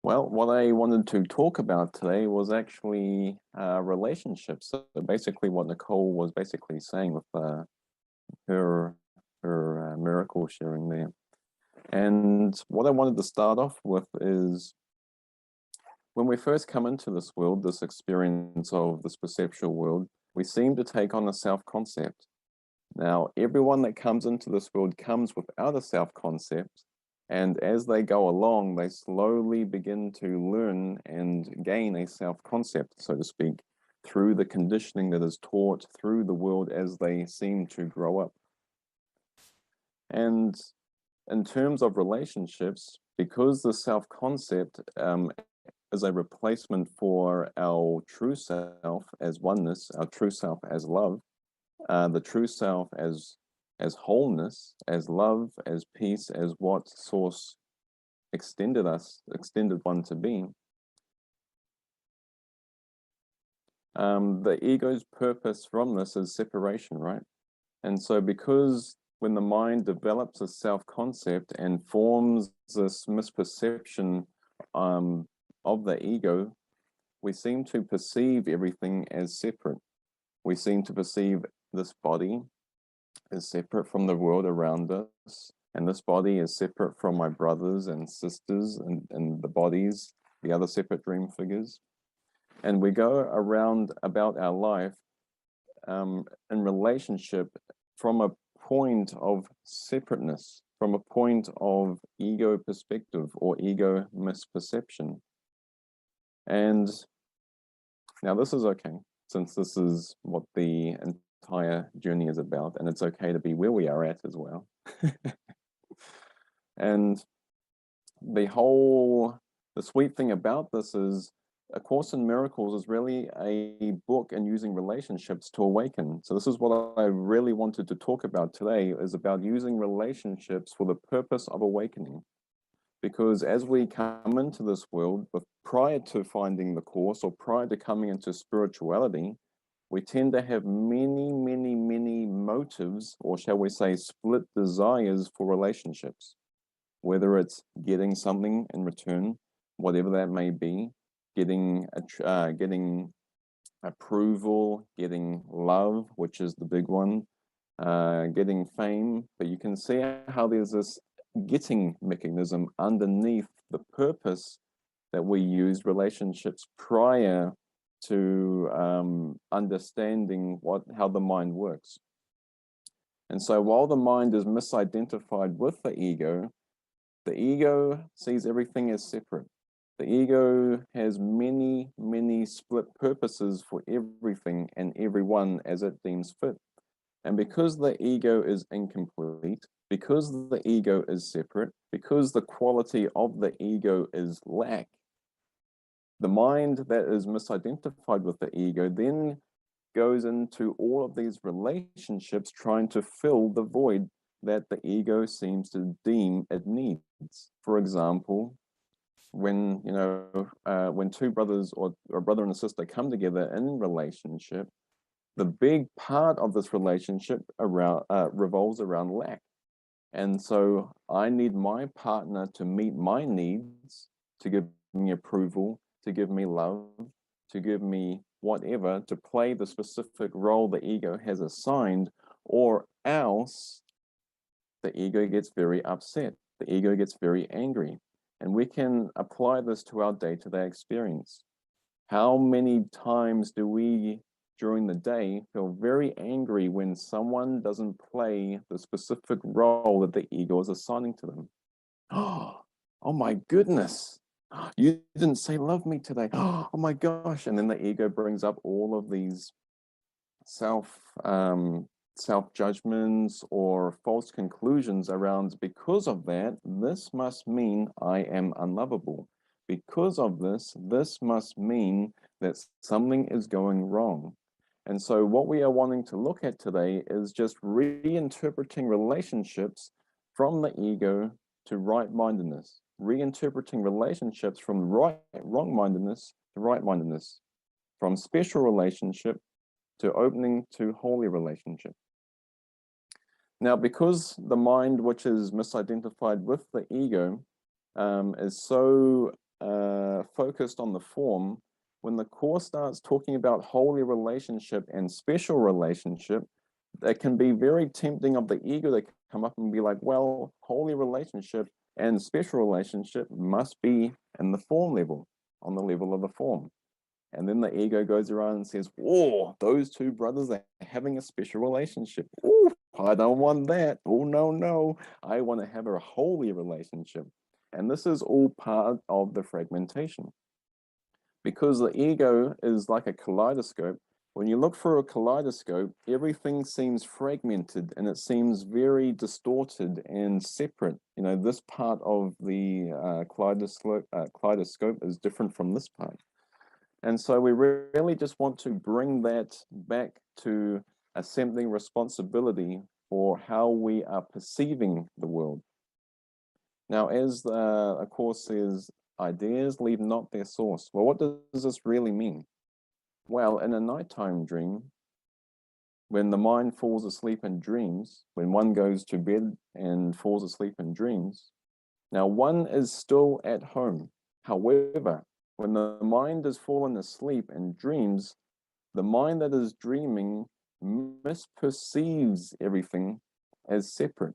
Well, what I wanted to talk about today was actually relationships. So basically what Nicole was basically saying with her miracle sharing there. And what I wanted to start off with is when we first come into this world, this experience of this perceptual world, we seem to take on a self-concept. Now, everyone that comes into this world comes without a self-concept. And as they go along, they slowly begin to learn and gain a self-concept, so to speak, through the conditioning that is taught through the world as they seem to grow up. And in terms of relationships, because the self-concept is a replacement for our true self as oneness, our true self as love, the true self as wholeness, as love, as peace, as what Source extended one to be. The ego's purpose from this is separation, right? And so because when the mind develops a self-concept and forms this misperception of the ego, we seem to perceive everything as separate. We seem to perceive this body is separate from the world around us, and this body is separate from my brothers and sisters and the bodies, the other separate dream figures. And we go around about our life in relationship from a point of separateness, from a point of ego perspective or ego misperception. And now this is okay, since this is what the entire journey is about, and it's okay to be where we are at as well. And the sweet thing about this is A Course in Miracles is really a book in using relationships to awaken. So this is what I really wanted to talk about today, is about using relationships for the purpose of awakening. Because as we come into this world, prior to finding the Course or prior to coming into spirituality, we tend to have many, many, many motives, or shall we say split desires for relationships, whether it's getting something in return, whatever that may be, getting approval, getting love, which is the big one, getting fame. But you can see how there's this getting mechanism underneath the purpose that we use relationships prior to understanding how the mind works. And so while the mind is misidentified with the ego sees everything as separate. The ego has many, many split purposes for everything and everyone as it deems fit. And because the ego is incomplete, because the ego is separate, because the quality of the ego is lack, the mind that is misidentified with the ego then goes into all of these relationships trying to fill the void that the ego seems to deem it needs. For example, when two brothers or a brother and a sister come together in relationship, the big part of this relationship revolves around lack. And so I need my partner to meet my needs, to give me approval, to give me love, to give me whatever, to play the specific role the ego has assigned, or else the ego gets very upset. The ego gets very angry. And we can apply this to our day-to-day experience. How many times do we, during the day, feel very angry when someone doesn't play the specific role that the ego is assigning to them? Oh my goodness, you didn't say love me today. Oh my gosh. And then the ego brings up all of these self-judgments or false conclusions around, because of that, this must mean I am unlovable. Because of this must mean that something is going wrong. And so what we are wanting to look at today is just reinterpreting relationships from the ego to right-mindedness, reinterpreting relationships from wrong-mindedness to right-mindedness, from special relationship to opening to holy relationship. Now, because the mind, which is misidentified with the ego, is so focused on the form, when the Course starts talking about holy relationship and special relationship, it can be very tempting of the ego to come up and be like, well, holy relationship and special relationship must be in the form level, on the level of the form. And then the ego goes around and says, oh, those two brothers are having a special relationship. Oh, I don't want that. Oh, no, no. I want to have a holy relationship. And this is all part of the fragmentation. Because the ego is like a kaleidoscope. When you look through a kaleidoscope, everything seems fragmented and it seems very distorted and separate. You know, this part of the kaleidoscope is different from this part. And so we really just want to bring that back to accepting responsibility for how we are perceiving the world. Now, as the Course says, ideas leave not their source. Well, what does this really mean? Well, in a nighttime dream, when the mind falls asleep and dreams, when one goes to bed and falls asleep and dreams, now one is still at home. However, when the mind has fallen asleep and dreams, the mind that is dreaming misperceives everything as separate.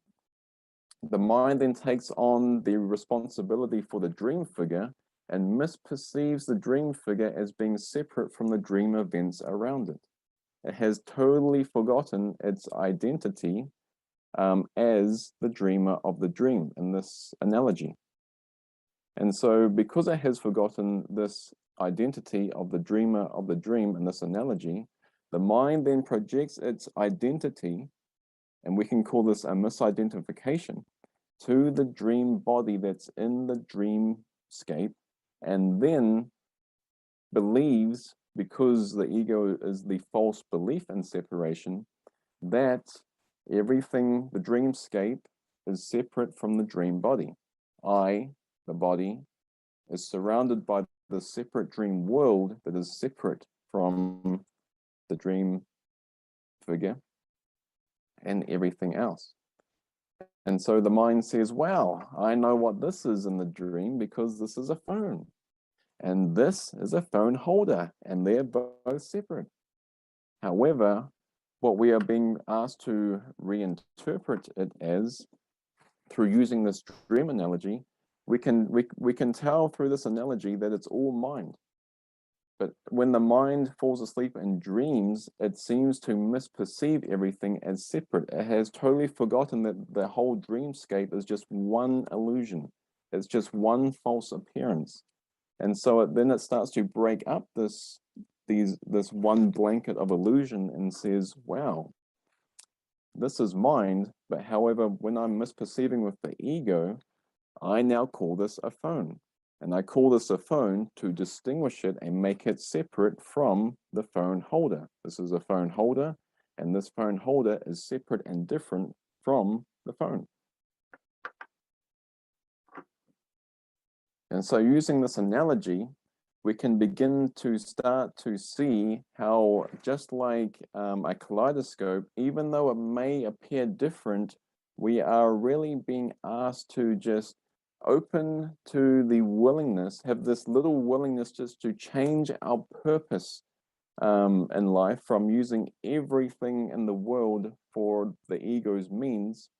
The mind then takes on the responsibility for the dream figure and misperceives the dream figure as being separate from the dream events around it. It has totally forgotten its identity as the dreamer of the dream in this analogy. And so because it has forgotten this identity of the dreamer of the dream in this analogy, the mind then projects its identity, and we can call this a misidentification, to the dream body that's in the dreamscape, and then believes, because the ego is the false belief in separation, that everything, the dreamscape, is separate from the dream body. The body, is surrounded by the separate dream world that is separate from the dream figure and everything else. And so the mind says, wow, I know what this is in the dream because this is a phone. And this is a phone holder, and they're both separate. However, what we are being asked to reinterpret it as, through using this dream analogy, we can tell through this analogy that it's all mind. But when the mind falls asleep and dreams, it seems to misperceive everything as separate. It has totally forgotten that the whole dreamscape is just one illusion. It's just one false appearance. And so then it starts to break up this one blanket of illusion and says, wow, this is mind. But however, when I'm misperceiving with the ego, I now call this a phone. And I call this a phone to distinguish it and make it separate from the phone holder. This is a phone holder, and this phone holder is separate and different from the phone. And so using this analogy, we can begin to start to see how, just like a kaleidoscope, even though it may appear different, we are really being asked to just open to the willingness, have this little willingness just to change our purpose in life from using everything in the world for the ego's means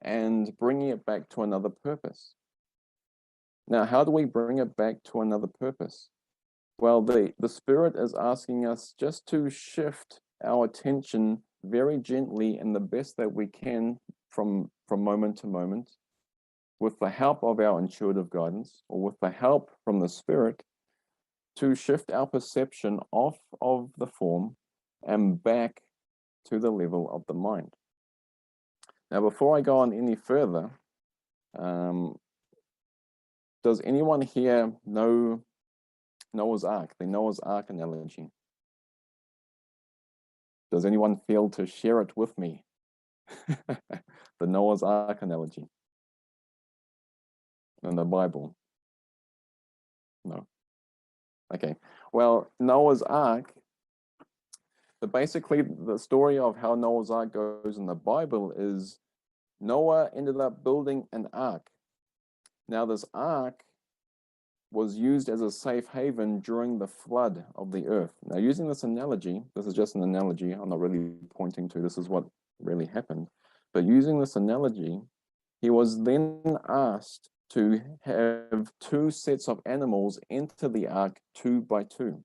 and bringing it back to another purpose. Now, how do we bring it back to another purpose? Well, the Spirit is asking us just to shift our attention very gently and the best that we can from moment to moment, with the help of our intuitive guidance or with the help from the Spirit, to shift our perception off of the form and back to the level of the mind. Now, before I go on any further, does anyone here know Noah's Ark, the Noah's Ark analogy? Does anyone feel to share it with me? The Noah's Ark analogy in the Bible. No. Okay. Well, Noah's Ark, basically the story of how Noah's Ark goes in the Bible is Noah ended up building an ark. Now this ark was used as a safe haven during the flood of the earth. Now using this analogy, this is just an analogy, I'm not really pointing to this is what really happened, but using this analogy, he was then asked to have 2 sets of animals enter the ark 2 by 2.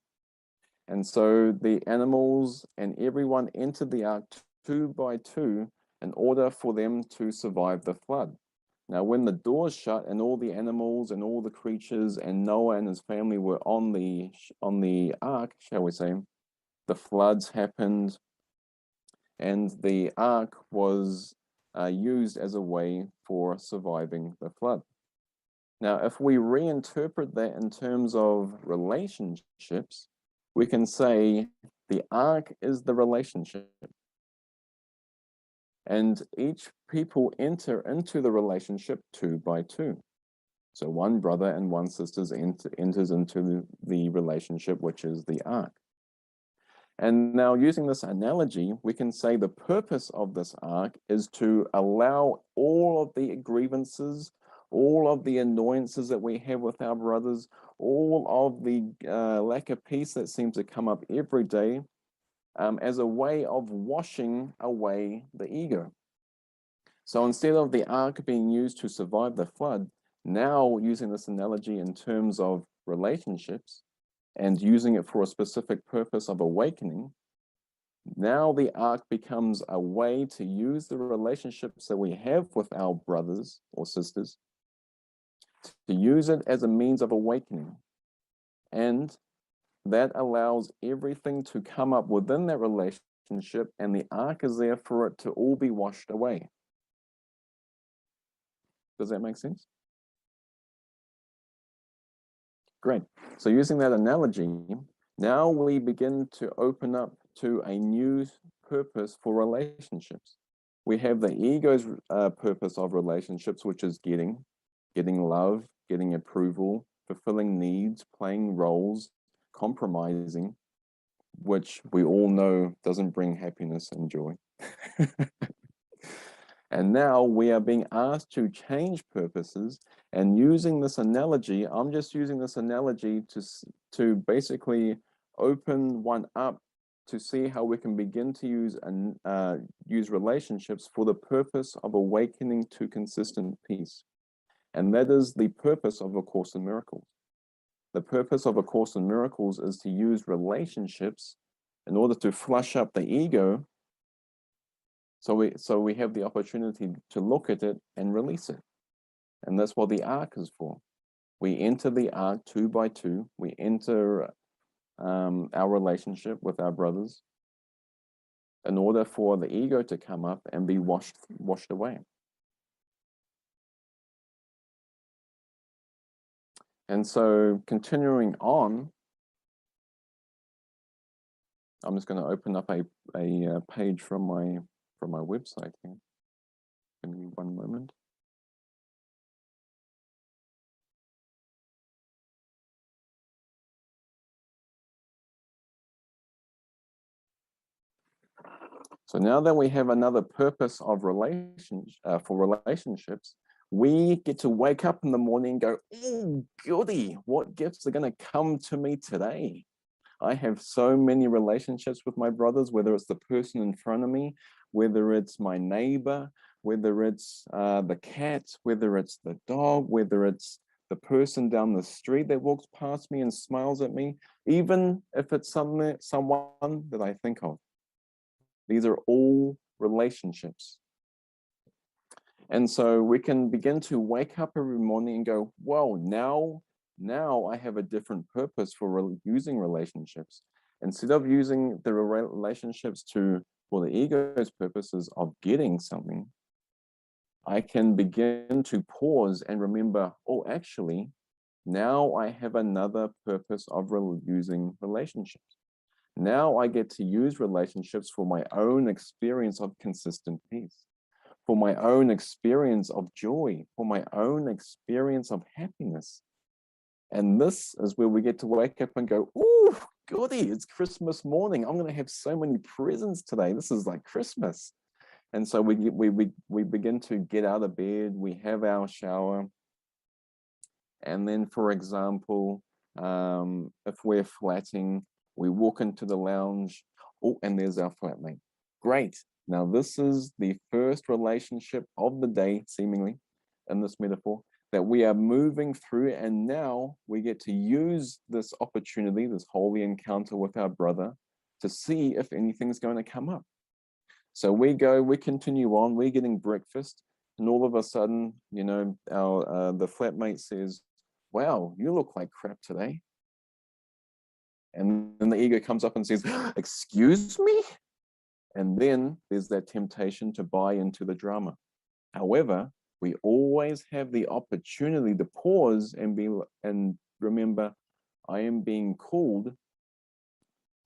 And so the animals and everyone entered the ark 2 by 2 in order for them to survive the flood. Now, when the doors shut and all the animals and all the creatures and Noah and his family were on the ark, shall we say, the floods happened, and the ark was used as a way for surviving the flood. Now, if we reinterpret that in terms of relationships, we can say the ark is the relationship. And each people enter into the relationship 2 by 2. So one brother and one sister enters into the relationship, which is the ark. And now using this analogy, we can say the purpose of this ark is to allow all of the grievances, all of the annoyances that we have with our brothers, all of the lack of peace that seems to come up every day, as a way of washing away the ego. So instead of the ark being used to survive the flood, now using this analogy in terms of relationships and using it for a specific purpose of awakening, now the ark becomes a way to use the relationships that we have with our brothers or sisters, to use it as a means of awakening. And that allows everything to come up within that relationship, and the ark is there for it to all be washed away. Does that make sense? Great. So using that analogy, now we begin to open up to a new purpose for relationships. We have the ego's purpose of relationships, which is getting love, getting approval, fulfilling needs, playing roles, compromising, which we all know doesn't bring happiness and joy. And now we are being asked to change purposes, and using this analogy, I'm just using this analogy to basically open one up to see how we can begin to use relationships for the purpose of awakening to consistent peace. And that is the purpose of A Course in Miracles. The purpose of A Course in Miracles is to use relationships in order to flush up the ego, so we have the opportunity to look at it and release it. And that's what the ark is for. We enter the ark 2 by 2. We enter our relationship with our brothers in order for the ego to come up and be washed away. And so continuing on, I'm just going to open up a page from my website here. Give me one moment. So now that we have another purpose of for relationships, we get to wake up in the morning and go, oh, goody, what gifts are going to come to me today? I have so many relationships with my brothers, whether it's the person in front of me, whether it's my neighbor, whether it's the cat, whether it's the dog, whether it's the person down the street that walks past me and smiles at me, even if it's someone that I think of. These are all relationships. And so we can begin to wake up every morning and go, whoa, now I have a different purpose for using relationships. Instead of using the relationships for the ego's purposes of getting something, I can begin to pause and remember, oh, actually, now I have another purpose of using relationships. Now I get to use relationships for my own experience of consistent peace, for my own experience of joy, for my own experience of happiness. And this is where we get to wake up and go, "Ooh, goody, it's Christmas morning. I'm going to have so many presents today. This is like Christmas." And so we begin to get out of bed, we have our shower. And then, for example, if we're flatting, we walk into the lounge. Oh, and there's our flatmate. Great. Now, this is the first relationship of the day, seemingly, in this metaphor, that we are moving through. And now we get to use this opportunity, this holy encounter with our brother, to see if anything's going to come up. So we continue on, we're getting breakfast, and all of a sudden, you know, the flatmate says, "Wow, you look like crap today." And then the ego comes up and says, "Excuse me?" And then there's that temptation to buy into the drama. However, we always have the opportunity to pause and remember, I am being called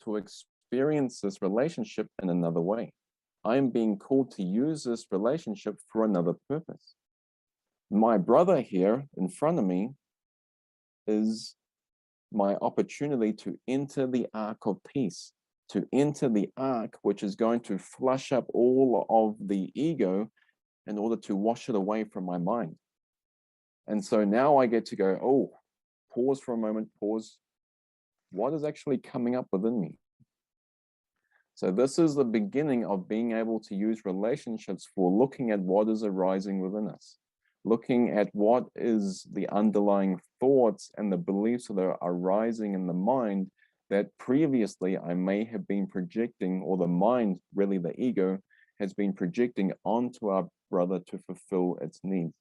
to experience this relationship in another way. I am being called to use this relationship for another purpose. My brother here in front of me is my opportunity to enter the ark of peace, to enter the ark, which is going to flush up all of the ego in order to wash it away from my mind. And so now I get to go, oh, pause for a moment, pause. What is actually coming up within me? So this is the beginning of being able to use relationships for looking at what is arising within us, looking at what is the underlying thoughts and the beliefs that are arising in the mind that previously I may have been projecting, or the mind, really the ego, has been projecting onto our brother to fulfill its needs.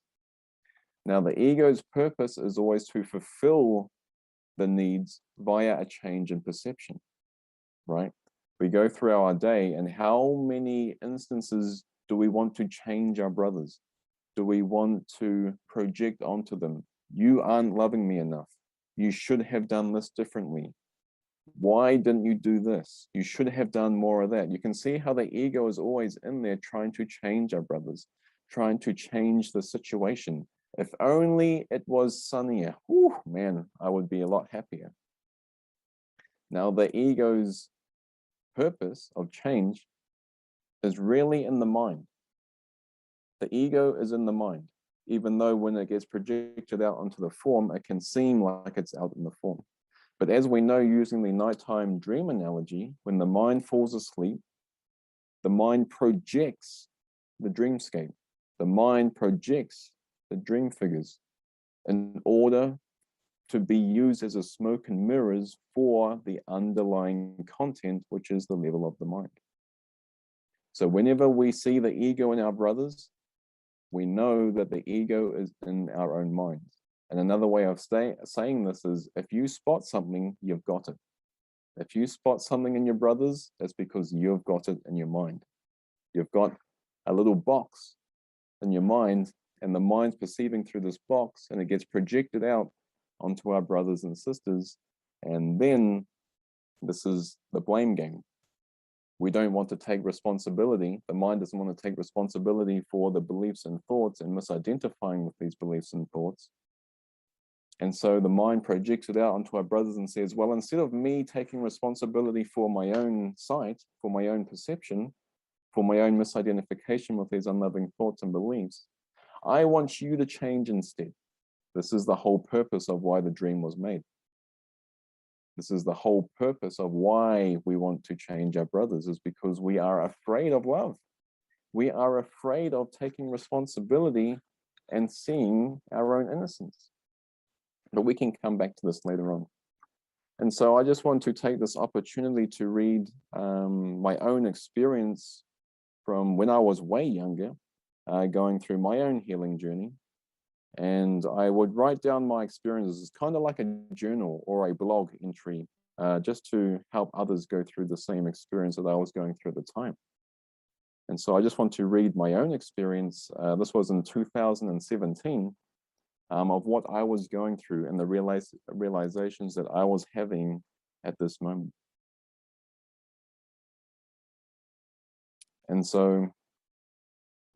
Now, the ego's purpose is always to fulfill the needs via a change in perception, right? We go through our day, and how many instances do we want to change our brothers? Do we want to project onto them, "You aren't loving me enough. You should have done this differently. Why didn't you do this? You should have done more of that." You can see how the ego is always in there trying to change our brothers, trying to change the situation. If only it was sunnier. Whew, man, I would be a lot happier. Now, the ego's purpose of change is really in the mind. The ego is in the mind, even though when it gets projected out onto the form, it can seem like it's out in the form. But as we know, using the nighttime dream analogy, when the mind falls asleep, the mind projects the dreamscape. The mind projects the dream figures in order to be used as a smoke and mirrors for the underlying content, which is the level of the mind. So whenever we see the ego in our brothers, we know that the ego is in our own minds. And another way of saying this is, if you spot something, you've got it. If you spot something in your brothers, that's because you've got it in your mind. You've got a little box in your mind, and the mind's perceiving through this box, and it gets projected out onto our brothers and sisters. And then this is the blame game. We don't want to take responsibility. The mind doesn't want to take responsibility for the beliefs and thoughts and misidentifying with these beliefs and thoughts. And so the mind projects it out onto our brothers and says, well, instead of me taking responsibility for my own sight, for my own perception, for my own misidentification with these unloving thoughts and beliefs, I want you to change instead. This is the whole purpose of why the dream was made. This is the whole purpose of why we want to change our brothers, is because we are afraid of love. We are afraid of taking responsibility and seeing our own innocence. But we can come back to this later on. And so I just want to take this opportunity to read my own experience from when I was way younger, going through my own healing journey. And I would write down my experiences, kind of like a journal or a blog entry, just to help others go through the same experience that I was going through at the time. And so I just want to read my own experience. This was in 2017, of what I was going through and the realizations that I was having at this moment. And so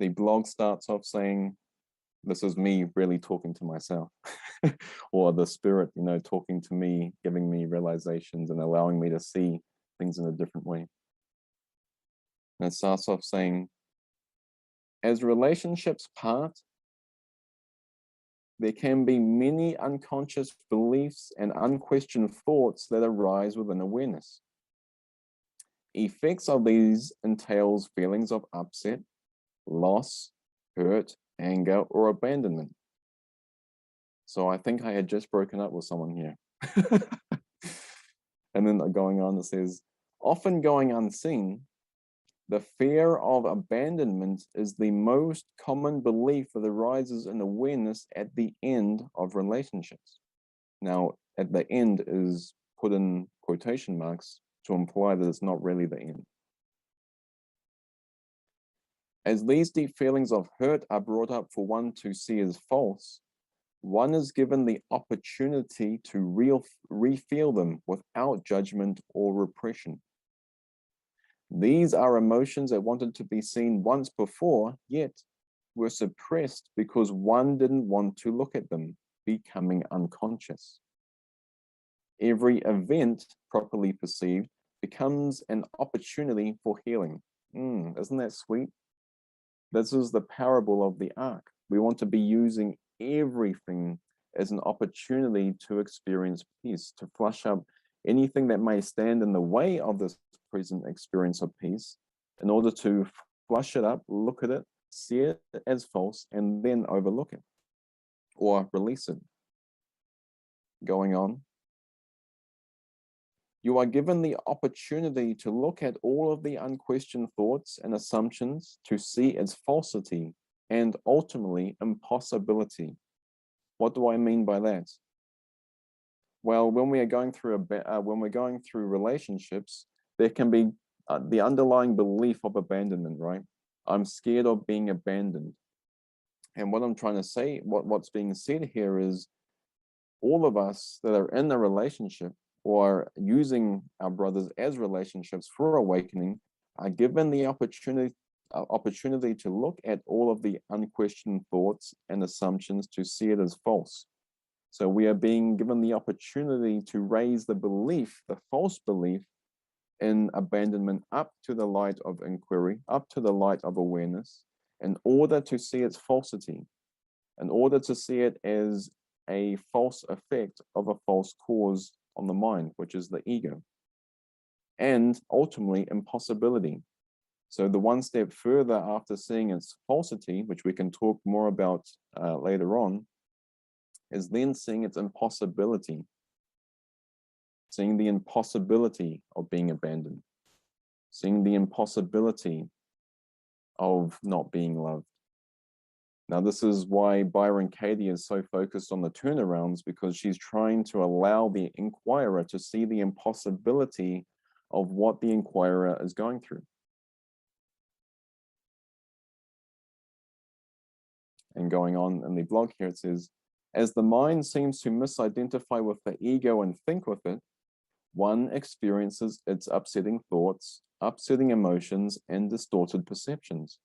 The blog starts off saying, this is me really talking to myself, or the spirit, talking to me, giving me realizations and allowing me to see things in a different way. And it starts off saying, as relationships part, there can be many unconscious beliefs and unquestioned thoughts that arise within awareness. Effects of these entails feelings of upset, loss, hurt, anger, or abandonment. So I think I had just broken up with someone here. And then going on, it says, often going unseen, the fear of abandonment is the most common belief that arises in awareness at the end of relationships. Now, at the end is put in quotation marks to imply that it's not really the end. As these deep feelings of hurt are brought up for one to see as false, one is given the opportunity to re-feel them without judgment or repression. These are emotions that wanted to be seen once before, yet were suppressed because one didn't want to look at them, becoming unconscious. Every event, properly perceived, becomes an opportunity for healing. Isn't that sweet? This is the parable of the ark. We want to be using everything as an opportunity to experience peace, to flush up anything that may stand in the way of this present experience of peace, in order to flush it up, look at it, see it as false, and then overlook it or release it. Going on. You are given the opportunity to look at all of the unquestioned thoughts and assumptions to see its falsity and ultimately impossibility. What do I mean by that? Well, when we are going through relationships, there can be the underlying belief of abandonment, right? I'm scared of being abandoned. And what I'm trying to say, what's being said here is all of us that are in a relationship or using our brothers as relationships for awakening are given the opportunity to look at all of the unquestioned thoughts and assumptions to see it as false. So we are being given the opportunity to raise the belief, the false belief in abandonment up to the light of inquiry, up to the light of awareness, in order to see its falsity, in order to see it as a false effect of a false cause on the mind, which is the ego, and ultimately impossibility. So the one step further after seeing its falsity, which we can talk more about later on, is then seeing its impossibility, seeing the impossibility of being abandoned, seeing the impossibility of not being loved. Now, this is why Byron Katie is so focused on the turnarounds, because she's trying to allow the inquirer to see the impossibility of what the inquirer is going through. And going on in the blog here, it says, as the mind seems to misidentify with the ego and think with it, one experiences its upsetting thoughts, upsetting emotions, and distorted perceptions.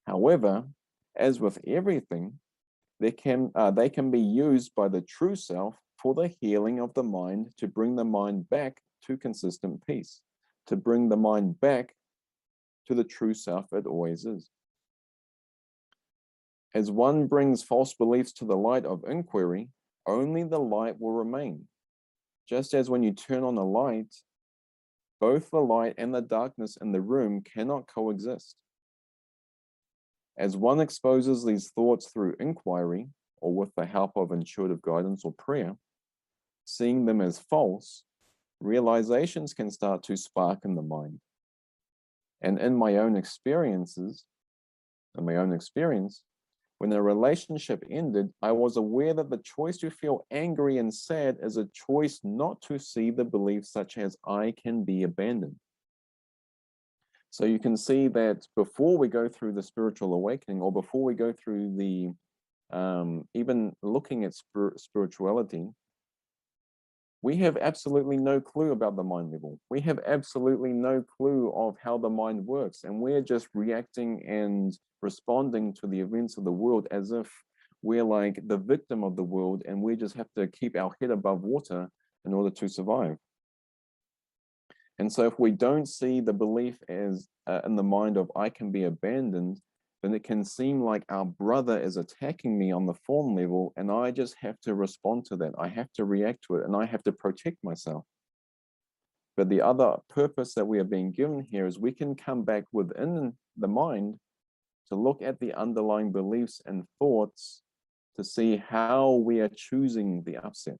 However, as with everything, they can be used by the true self for the healing of the mind, to bring the mind back to consistent peace, to bring the mind back to the true self it always is. As one brings false beliefs to the light of inquiry, only the light will remain. Just as when you turn on a light, both the light and the darkness in the room cannot coexist. As one exposes these thoughts through inquiry, or with the help of intuitive guidance or prayer, seeing them as false, realizations can start to spark in the mind. And in my own experience, when the relationship ended, I was aware that the choice to feel angry and sad is a choice not to see the beliefs such as I can be abandoned. So you can see that before we go through the spiritual awakening, or before we go through the even looking at spirituality, We have absolutely no clue about the mind level. We have absolutely no clue of how the mind works. And we're just reacting and responding to the events of the world as if we're like the victim of the world and we just have to keep our head above water in order to survive. And so if we don't see the belief as in the mind of I can be abandoned, then it can seem like our brother is attacking me on the form level, and I just have to respond to that. I have to react to it, and I have to protect myself. But the other purpose that we are being given here is we can come back within the mind to look at the underlying beliefs and thoughts to see how we are choosing the upset,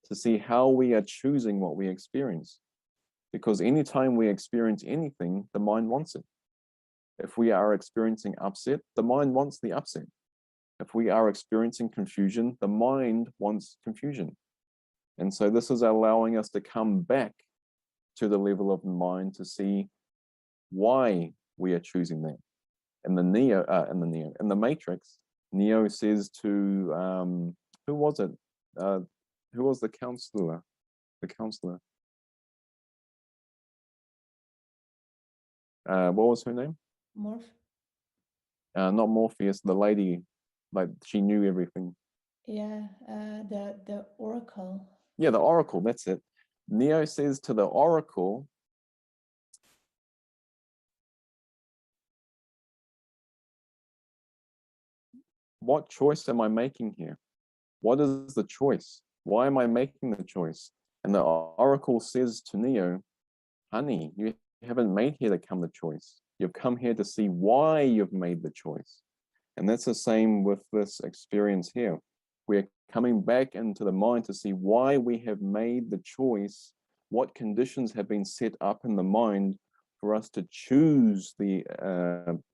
to see how we are choosing what we experience. Because anytime we experience anything, the mind wants it. If we are experiencing upset, the mind wants the upset. If we are experiencing confusion, the mind wants confusion. And so this is allowing us to come back to the level of the mind to see why we are choosing that. In the Matrix, Neo says to who was it? Who was the counselor? The counselor. What was her name? Not Morpheus, the lady, like she knew everything. Yeah, the oracle. Yeah, the Oracle, that's it. Neo says to the Oracle, what choice am I making here? What is the choice? Why am I making the choice? And the Oracle says to Neo, honey, you haven't made here to come the choice. You've come here to see why you've made the choice. And that's the same with this experience here. We're coming back into the mind to see why we have made the choice, what conditions have been set up in the mind for us to choose the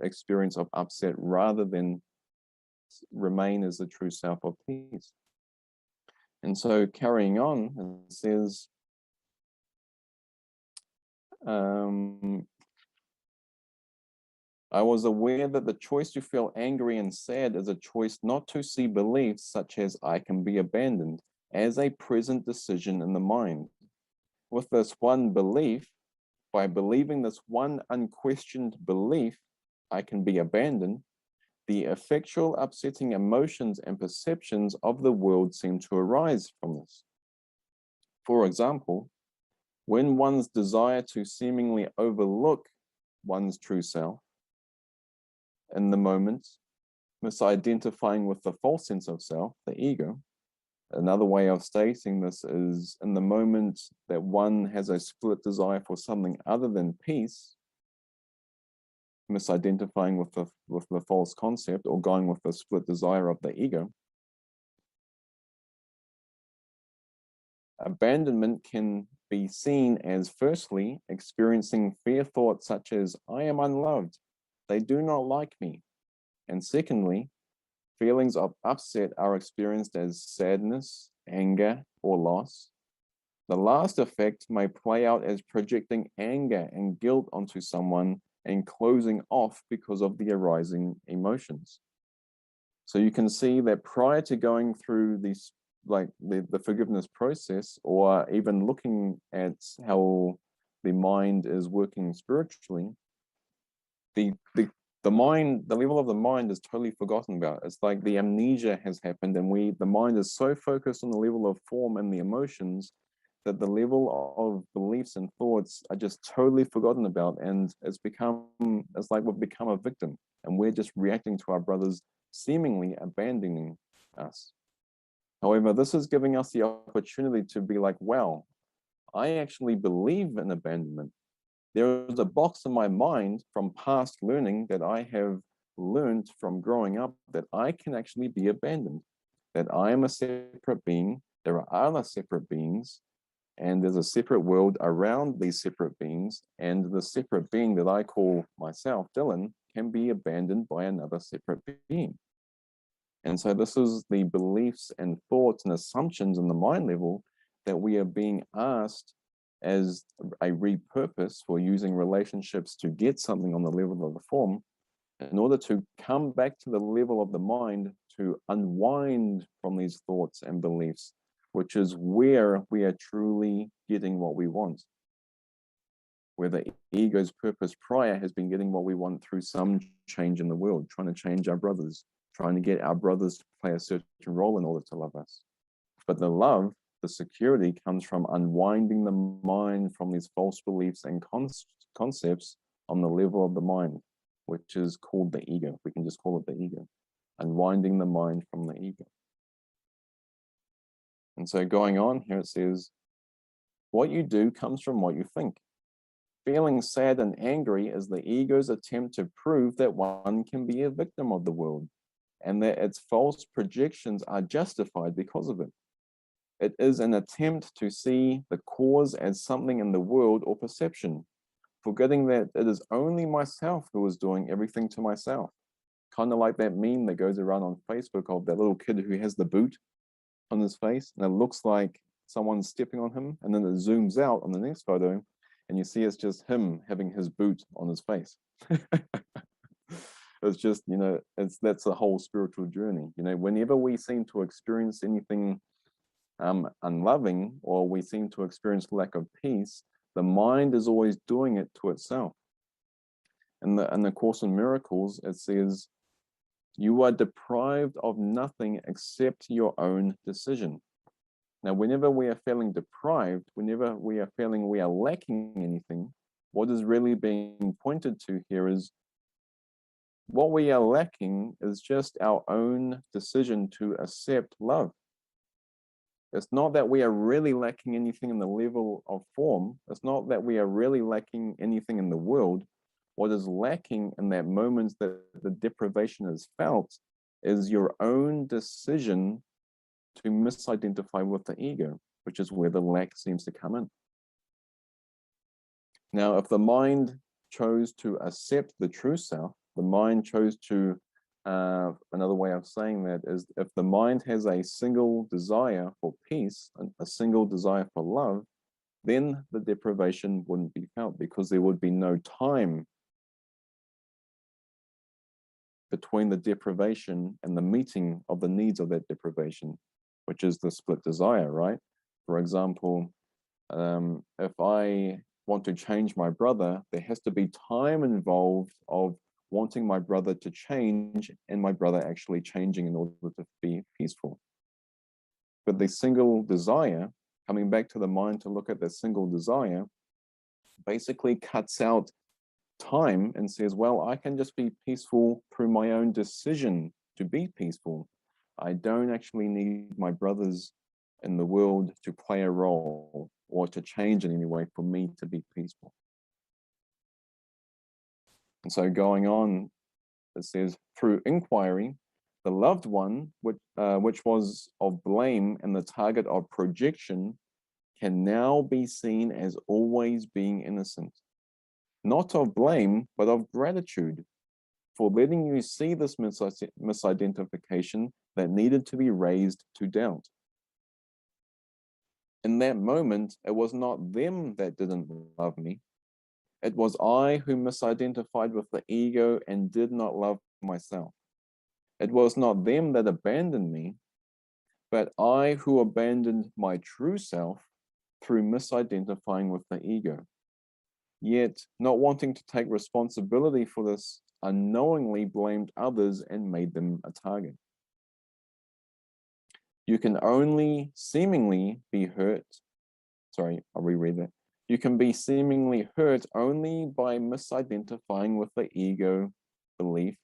experience of upset rather than remain as the true self of peace. And so carrying on, it says, I was aware that the choice to feel angry and sad is a choice not to see beliefs such as I can be abandoned as a present decision in the mind. With this one belief, by believing this one unquestioned belief, I can be abandoned, the effectual upsetting emotions and perceptions of the world seem to arise from this. For example, when one's desire to seemingly overlook one's true self in the moment, misidentifying with the false sense of self, the ego. Another way of stating this is in the moment that one has a split desire for something other than peace, misidentifying with the false concept or going with the split desire of the ego, abandonment can be seen as firstly experiencing fear thoughts such as I am unloved, they do not like me, and secondly, feelings of upset are experienced as sadness, anger, or loss. The last effect may play out as projecting anger and guilt onto someone and closing off because of the arising emotions. So you can see that prior to going through these, like the forgiveness process, or even looking at how the mind is working spiritually, the the the mind, the level of the mind is totally forgotten about. It's like the amnesia has happened, and the mind is so focused on the level of form and the emotions that the level of beliefs and thoughts are just totally forgotten about, and it's like we've become a victim, and we're just reacting to our brothers seemingly abandoning us. However, this is giving us the opportunity to be like, wow, I actually believe in abandonment. There is a box in my mind from past learning that I have learned from growing up that I can actually be abandoned, that I am a separate being, there are other separate beings, and there's a separate world around these separate beings, and the separate being that I call myself, Dylan, can be abandoned by another separate being. And so this is the beliefs and thoughts and assumptions in the mind level that we are being asked as a repurpose for using relationships to get something on the level of the form in order to come back to the level of the mind to unwind from these thoughts and beliefs which is where we are truly getting what we want. Where the ego's purpose prior has been getting what we want through some change in the world, trying to change our brothers, trying to get our brothers to play a certain role in order to love us. But the love, the security, comes from unwinding the mind from these false beliefs and concepts on the level of the mind, which is called the ego. We can just call it the ego. Unwinding the mind from the ego. And so going on here, it says, what you do comes from what you think. Feeling sad and angry is the ego's attempt to prove that one can be a victim of the world and that its false projections are justified because of it. It is an attempt to see the cause as something in the world or perception, forgetting that it is only myself who is doing everything to myself. Kind of like that meme that goes around on Facebook of that little kid who has the boot on his face, and it looks like someone's stepping on him, and then it zooms out on the next photo, and you see it's just him having his boot on his face. It's just, that's the whole spiritual journey. Whenever we seem to experience anything unloving, or we seem to experience lack of peace, the mind is always doing it to itself. In the Course in Miracles, it says, you are deprived of nothing except your own decision. Now, whenever we are feeling deprived, whenever we are feeling we are lacking anything, what is really being pointed to here is what we are lacking is just our own decision to accept love. It's not that we are really lacking anything in the level of form. It's not that we are really lacking anything in the world. What is lacking in that moment that the deprivation is felt is your own decision to misidentify with the ego, which is where the lack seems to come in. Now, if the mind chose to accept the true self, the mind chose to, another way of saying that is, if the mind has a single desire for peace, a single desire for love, then the deprivation wouldn't be felt, because there would be no time between the deprivation and the meeting of the needs of that deprivation, which is the split desire, right? For example, if I want to change my brother, there has to be time involved of wanting my brother to change and my brother actually changing in order to be peaceful. But the single desire, coming back to the mind to look at the single desire, basically cuts out time and says, well, I can just be peaceful through my own decision to be peaceful. I don't actually need my brothers in the world to play a role or to change in any way for me to be peaceful. And so going on, it says, through inquiry, the loved one, which was of blame and the target of projection, can now be seen as always being innocent. Not of blame, but of gratitude for letting you see this misidentification that needed to be raised to doubt. In that moment, it was not them that didn't love me. It was I who misidentified with the ego and did not love myself. It was not them that abandoned me, but I who abandoned my true self through misidentifying with the ego. Yet, not wanting to take responsibility for this, unknowingly blamed others and made them a target. You can only seemingly be hurt. Sorry, I'll reread that. You can be seemingly hurt only by misidentifying with the ego belief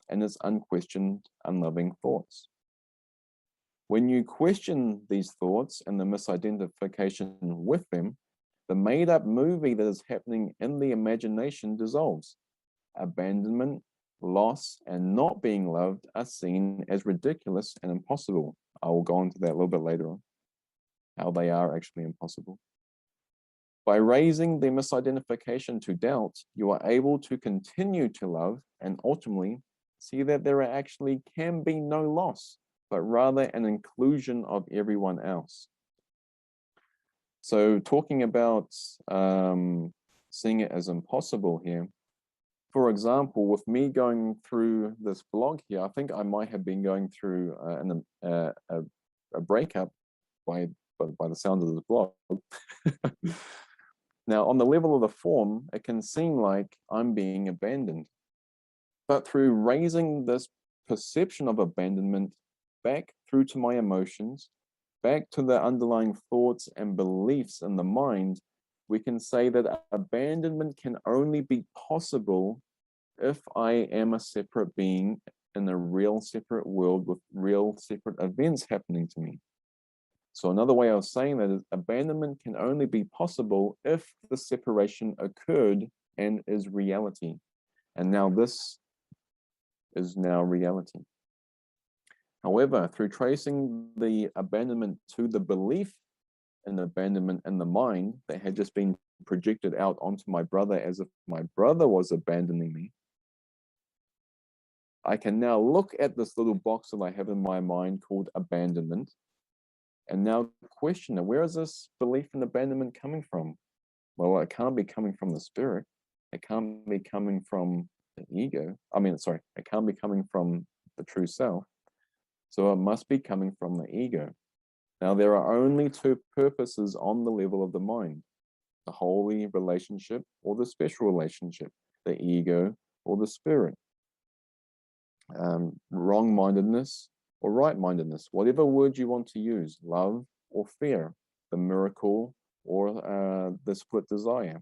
and its unquestioned, unloving thoughts. When you question these thoughts and the misidentification with them, the made-up movie that is happening in the imagination dissolves. Abandonment, loss, and not being loved are seen as ridiculous and impossible. I will go into that a little bit later on, how they are actually impossible. By raising the misidentification to doubt, you are able to continue to love and ultimately see that there actually can be no loss, but rather an inclusion of everyone else. So talking about seeing it as impossible here, for example, with me going through this blog here, I think I might have been going through a breakup by the sound of this blog. Now, on the level of the form, it can seem like I'm being abandoned. But through raising this perception of abandonment back through to my emotions, back to the underlying thoughts and beliefs in the mind, we can say that abandonment can only be possible if I am a separate being in a real separate world with real separate events happening to me. So another way of saying that is abandonment can only be possible if the separation occurred and is reality. And now this is now reality. However, through tracing the abandonment to the belief in abandonment in the mind that had just been projected out onto my brother as if my brother was abandoning me, I can now look at this little box that I have in my mind called abandonment and now question it. Where is this belief in abandonment coming from? Well, it can't be coming from the spirit. It can't be coming from the ego. It can't be coming from the true self. So it must be coming from the ego. Now, there are only two purposes on the level of the mind: the holy relationship or the special relationship, the ego or the spirit, wrong-mindedness or right-mindedness, whatever word you want to use, love or fear, the miracle or the split desire.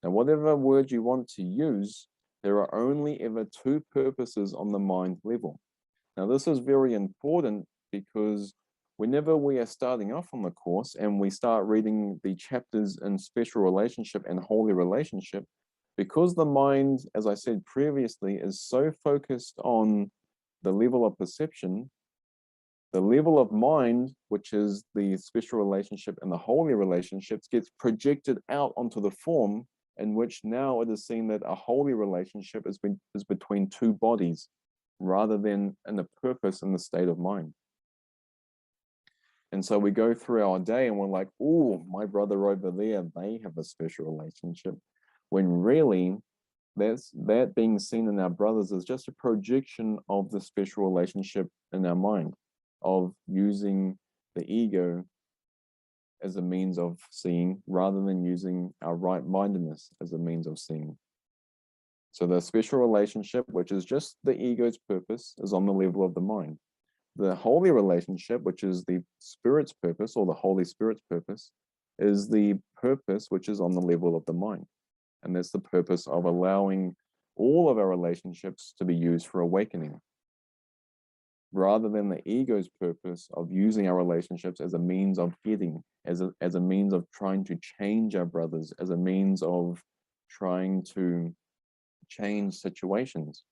Now, whatever word you want to use, there are only ever two purposes on the mind level. Now, this is very important because whenever we are starting off on the course and we start reading the chapters in special relationship and holy relationship, because the mind, as I said previously, is so focused on the level of perception, the level of mind, which is the special relationship and the holy relationships, gets projected out onto the form, in which now it is seen that a holy relationship is between two bodies rather than in a purpose in the state of mind. And so we go through our day and we're like, oh, my brother over there, they have a special relationship. When really, that being seen in our brothers is just a projection of the special relationship in our mind, of using the ego as a means of seeing rather than using our right-mindedness as a means of seeing. So the special relationship, which is just the ego's purpose, is on the level of the mind. The holy relationship, which is the spirit's purpose or the Holy Spirit's purpose, is the purpose which is on the level of the mind. And that's the purpose of allowing all of our relationships to be used for awakening, rather than the ego's purpose of using our relationships as a means of getting, as a means of trying to change our brothers, as a means of trying to change situations.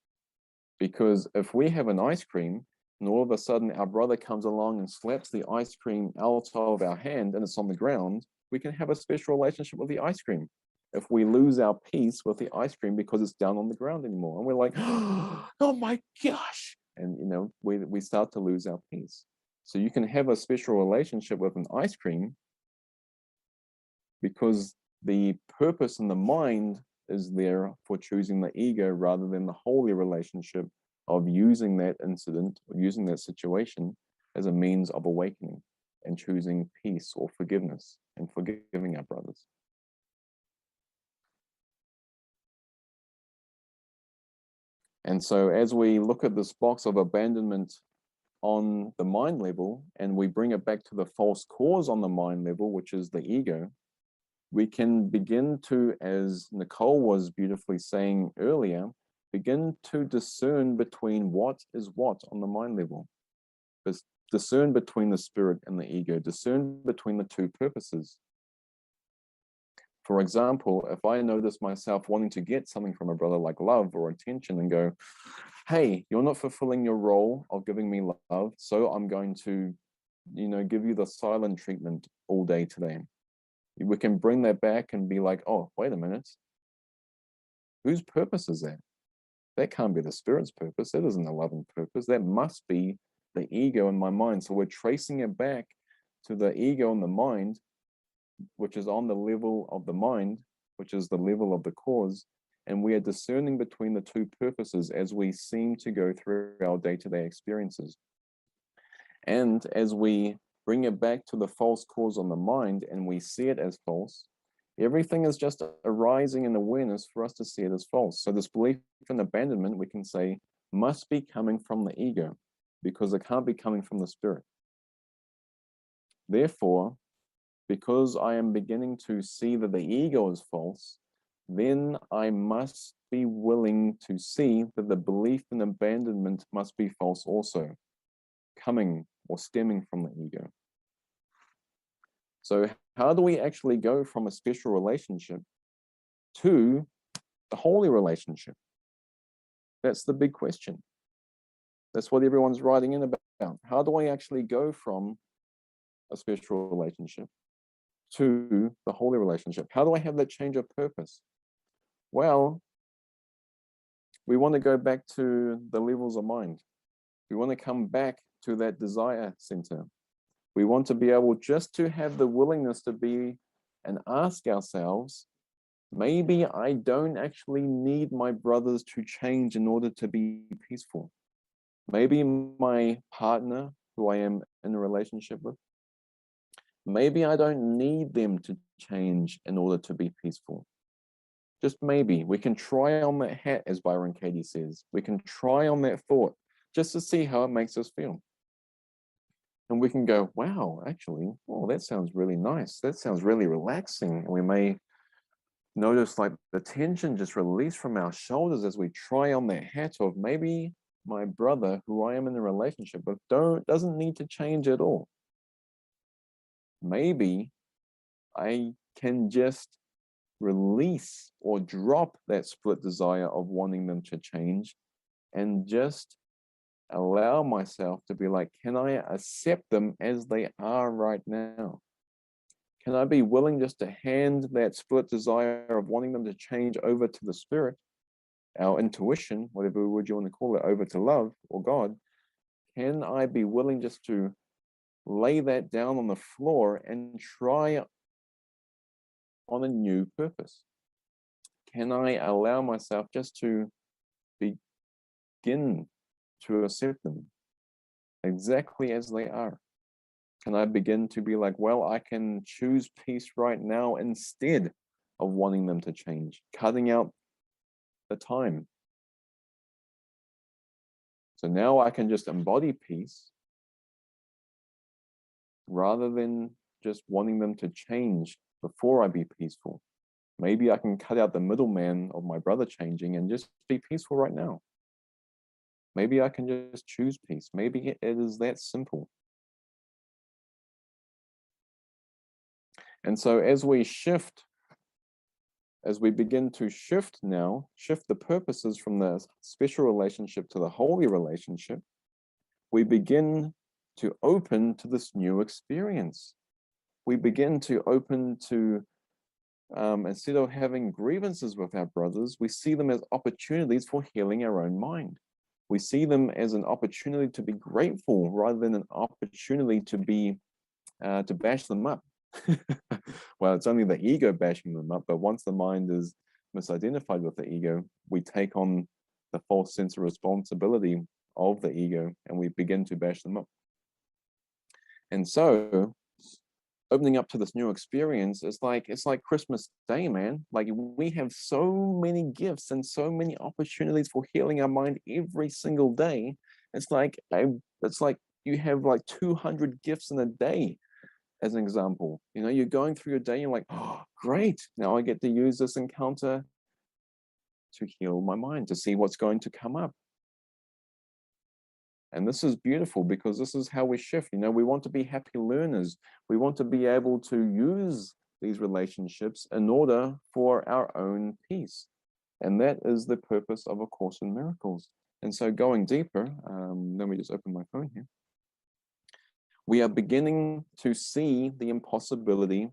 Because if we have an ice cream and all of a sudden our brother comes along and slaps the ice cream out of our hand and it's on the ground, we can have a special relationship with the ice cream. If we lose our peace with the ice cream because it's down on the ground anymore, and we're like, oh my gosh, and we start to lose our peace. So you can have a special relationship with an ice cream because the purpose in the mind is there for choosing the ego rather than the holy relationship of using that incident or using that situation as a means of awakening and choosing peace or forgiveness and forgiving our brothers. And so as we look at this box of abandonment on the mind level and we bring it back to the false cause on the mind level, which is the ego, we can begin to, as Nicole was beautifully saying earlier, begin to discern between what is what on the mind level. Discern between the spirit and the ego, discern between the two purposes. For example, if I notice myself wanting to get something from a brother like love or attention and go, hey, you're not fulfilling your role of giving me love, so I'm going to, give you the silent treatment all day today. We can bring that back and be like, oh, wait a minute. Whose purpose is that? That can't be the spirit's purpose. That isn't a loving purpose. That must be the ego in my mind. So we're tracing it back to the ego in the mind, which is on the level of the mind, which is the level of the cause. And we are discerning between the two purposes as we seem to go through our day-to-day experiences. And as we bring it back to the false cause on the mind, and we see it as false, everything is just arising in awareness for us to see it as false. So this belief in abandonment, we can say, must be coming from the ego, because it can't be coming from the spirit. Therefore, because I am beginning to see that the ego is false, then I must be willing to see that the belief in abandonment must be false also, coming or stemming from the ego. So how do we actually go from a special relationship to the holy relationship? That's the big question. That's what everyone's writing in about. How do I actually go from a special relationship to the holy relationship? How do I have that change of purpose? Well, we want to go back to the levels of mind. We want to come back to that desire center. We want to be able just to have the willingness to be and ask ourselves, maybe I don't actually need my brothers to change in order to be peaceful. Maybe my partner, who I am in a relationship with, maybe I don't need them to change in order to be peaceful. Just maybe. We can try on that hat, as Byron Katie says. We can try on that thought just to see how it makes us feel. And we can go, wow, actually, oh, that sounds really nice. That sounds really relaxing. And we may notice like the tension just release from our shoulders as we try on that hat of maybe my brother, who I am in a relationship with, doesn't need to change at all. Maybe I can just release or drop that split desire of wanting them to change and just allow myself to be like, can I accept them as they are right now? Can I be willing just to hand that split desire of wanting them to change over to the spirit, our intuition, whatever word you want to call it, over to love or God? Can I be willing just to lay that down on the floor and try on a new purpose? Can I allow myself just to begin to accept them exactly as they are? Can I begin to be like, well, I can choose peace right now instead of wanting them to change, cutting out the time. So now I can just embody peace rather than just wanting them to change before I be peaceful. Maybe I can cut out the middleman of my brother changing and just be peaceful right now. Maybe I can just choose peace. Maybe it is that simple. And so as we begin to shift the purposes from the special relationship to the holy relationship, we begin to open to this new experience. We begin to open to, instead of having grievances with our brothers, we see them as opportunities for healing our own mind. We see them as an opportunity to be grateful rather than an opportunity to bash them up. Well, it's only the ego bashing them up, but once the mind is misidentified with the ego, we take on the false sense of responsibility of the ego and we begin to bash them up. And so opening up to this new experience is like, it's like Christmas Day, man. Like we have so many gifts and so many opportunities for healing our mind every single day. It's like you have like 200 gifts in a day. As an example, you're going through your day, you're like, oh, great. Now I get to use this encounter to heal my mind, to see what's going to come up. And this is beautiful because this is how we shift. We want to be happy learners. We want to be able to use these relationships in order for our own peace. And that is the purpose of A Course in Miracles. And so going deeper, let me just open my phone here. We are beginning to see the impossibility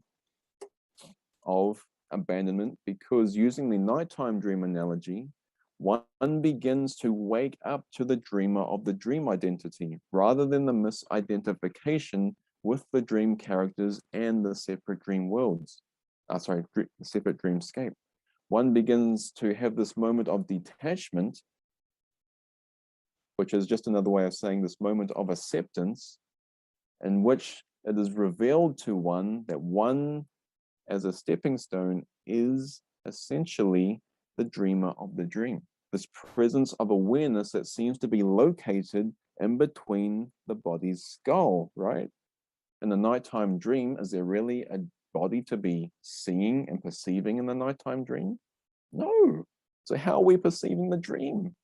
of abandonment because using the nighttime dream analogy, one begins to wake up to the dreamer of the dream identity rather than the misidentification with the dream characters and the separate dream worlds. Separate dreamscape. One begins to have this moment of detachment, which is just another way of saying this moment of acceptance, in which it is revealed to one that one, as a stepping stone, is essentially the dreamer of the dream. This presence of awareness that seems to be located in between the body's skull, right? In the nighttime dream, is there really a body to be seeing and perceiving in the nighttime dream? No. So how are we perceiving the dream?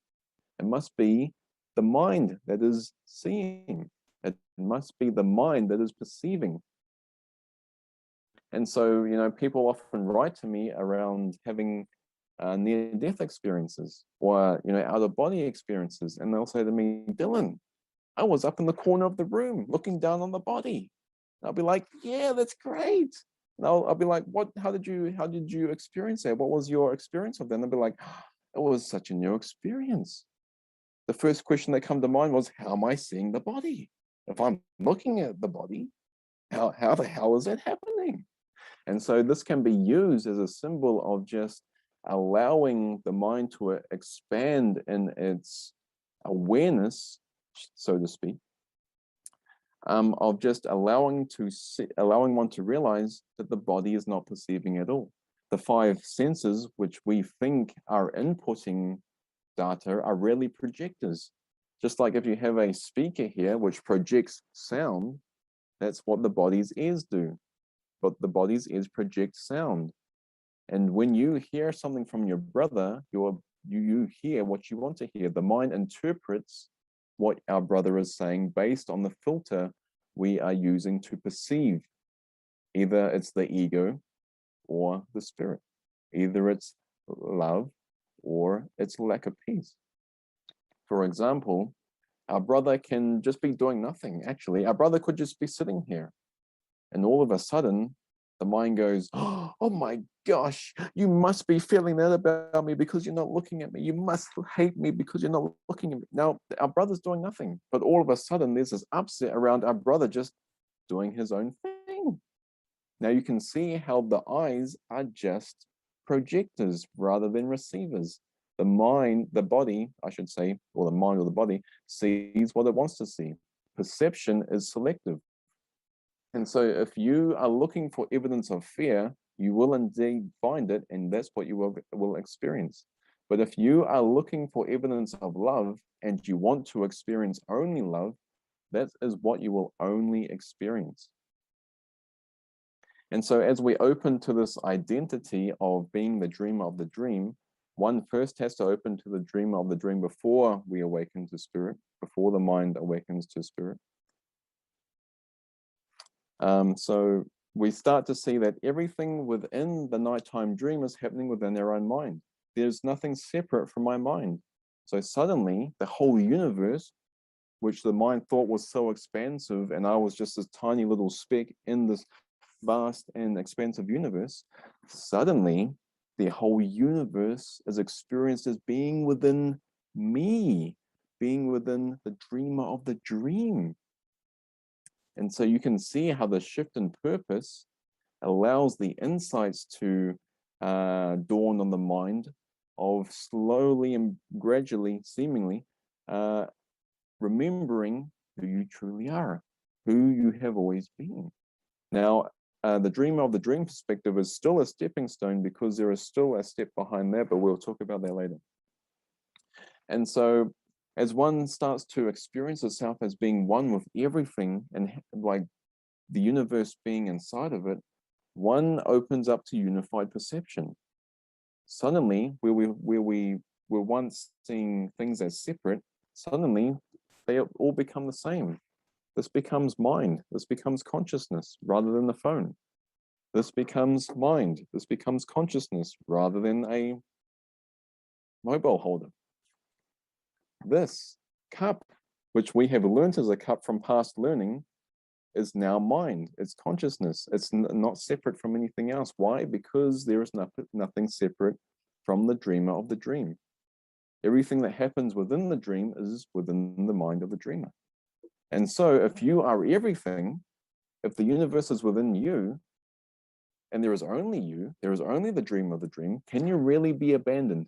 It must be the mind that is seeing. It must be the mind that is perceiving. And so, people often write to me around having near-death experiences or, out-of-body experiences. And they'll say to me, Dylan, I was up in the corner of the room looking down on the body. And I'll be like, yeah, that's great. And I'll be like, how did you experience that? What was your experience of that? And they'll be like, oh, it was such a new experience. The first question that come to mind was, how am I seeing the body? If I'm looking at the body, how the hell is that happening? And so this can be used as a symbol of just allowing the mind to expand in its awareness, so to speak, of just allowing one to realize that the body is not perceiving at all. The five senses, which we think are inputting data, are really projectors. Just like if you have a speaker here which projects sound, that's what the body's ears do. But the body's ears project sound. And when you hear something from your brother, you hear what you want to hear. The mind interprets what our brother is saying based on the filter we are using to perceive. Either it's the ego or the spirit. Either it's love or it's lack of peace. For example, our brother can just be doing nothing. Actually, our brother could just be sitting here. And all of a sudden, the mind goes, oh my gosh, you must be feeling that about me because you're not looking at me. You must hate me because you're not looking at me. Now, our brother's doing nothing, but all of a sudden there's this upset around our brother just doing his own thing. Now you can see how the eyes are just projectors rather than receivers. The mind, the body, I should say, or the mind or the body sees what it wants to see. Perception is selective. And so if you are looking for evidence of fear, you will indeed find it, and that's what you will experience. But if you are looking for evidence of love and you want to experience only love, that is what you will only experience. And so as we open to this identity of being the dreamer of the dream, one first has to open to the dreamer of the dream before we awaken to spirit, before the mind awakens to spirit. So we start to see that everything within the nighttime dream is happening within their own mind. There's nothing separate from my mind. So suddenly the whole universe, which the mind thought was so expansive, and I was just this tiny little speck in this vast and expansive universe, suddenly the whole universe is experienced as being within me, being within the dreamer of the dream. And so you can see how the shift in purpose allows the insights to dawn on the mind of slowly and gradually, seemingly, remembering who you truly are, who you have always been. Now, the dreamer of the dream perspective is still a stepping stone because there is still a step behind that, but we'll talk about that later. And so as one starts to experience itself as being one with everything and like the universe being inside of it, one opens up to unified perception. Suddenly, where we were once seeing things as separate, suddenly they all become the same. This becomes mind. This becomes consciousness rather than the phone. This becomes mind. This becomes consciousness rather than a mobile holder. This cup, which we have learned as a cup from past learning, is now mind. It's consciousness. It's not separate from anything else. Why? Because there is nothing separate from the dreamer of the dream. Everything that happens within the dream is within the mind of the dreamer. And so if you are everything, if the universe is within you, and there is only you, there is only the dream of the dream, can you really be abandoned?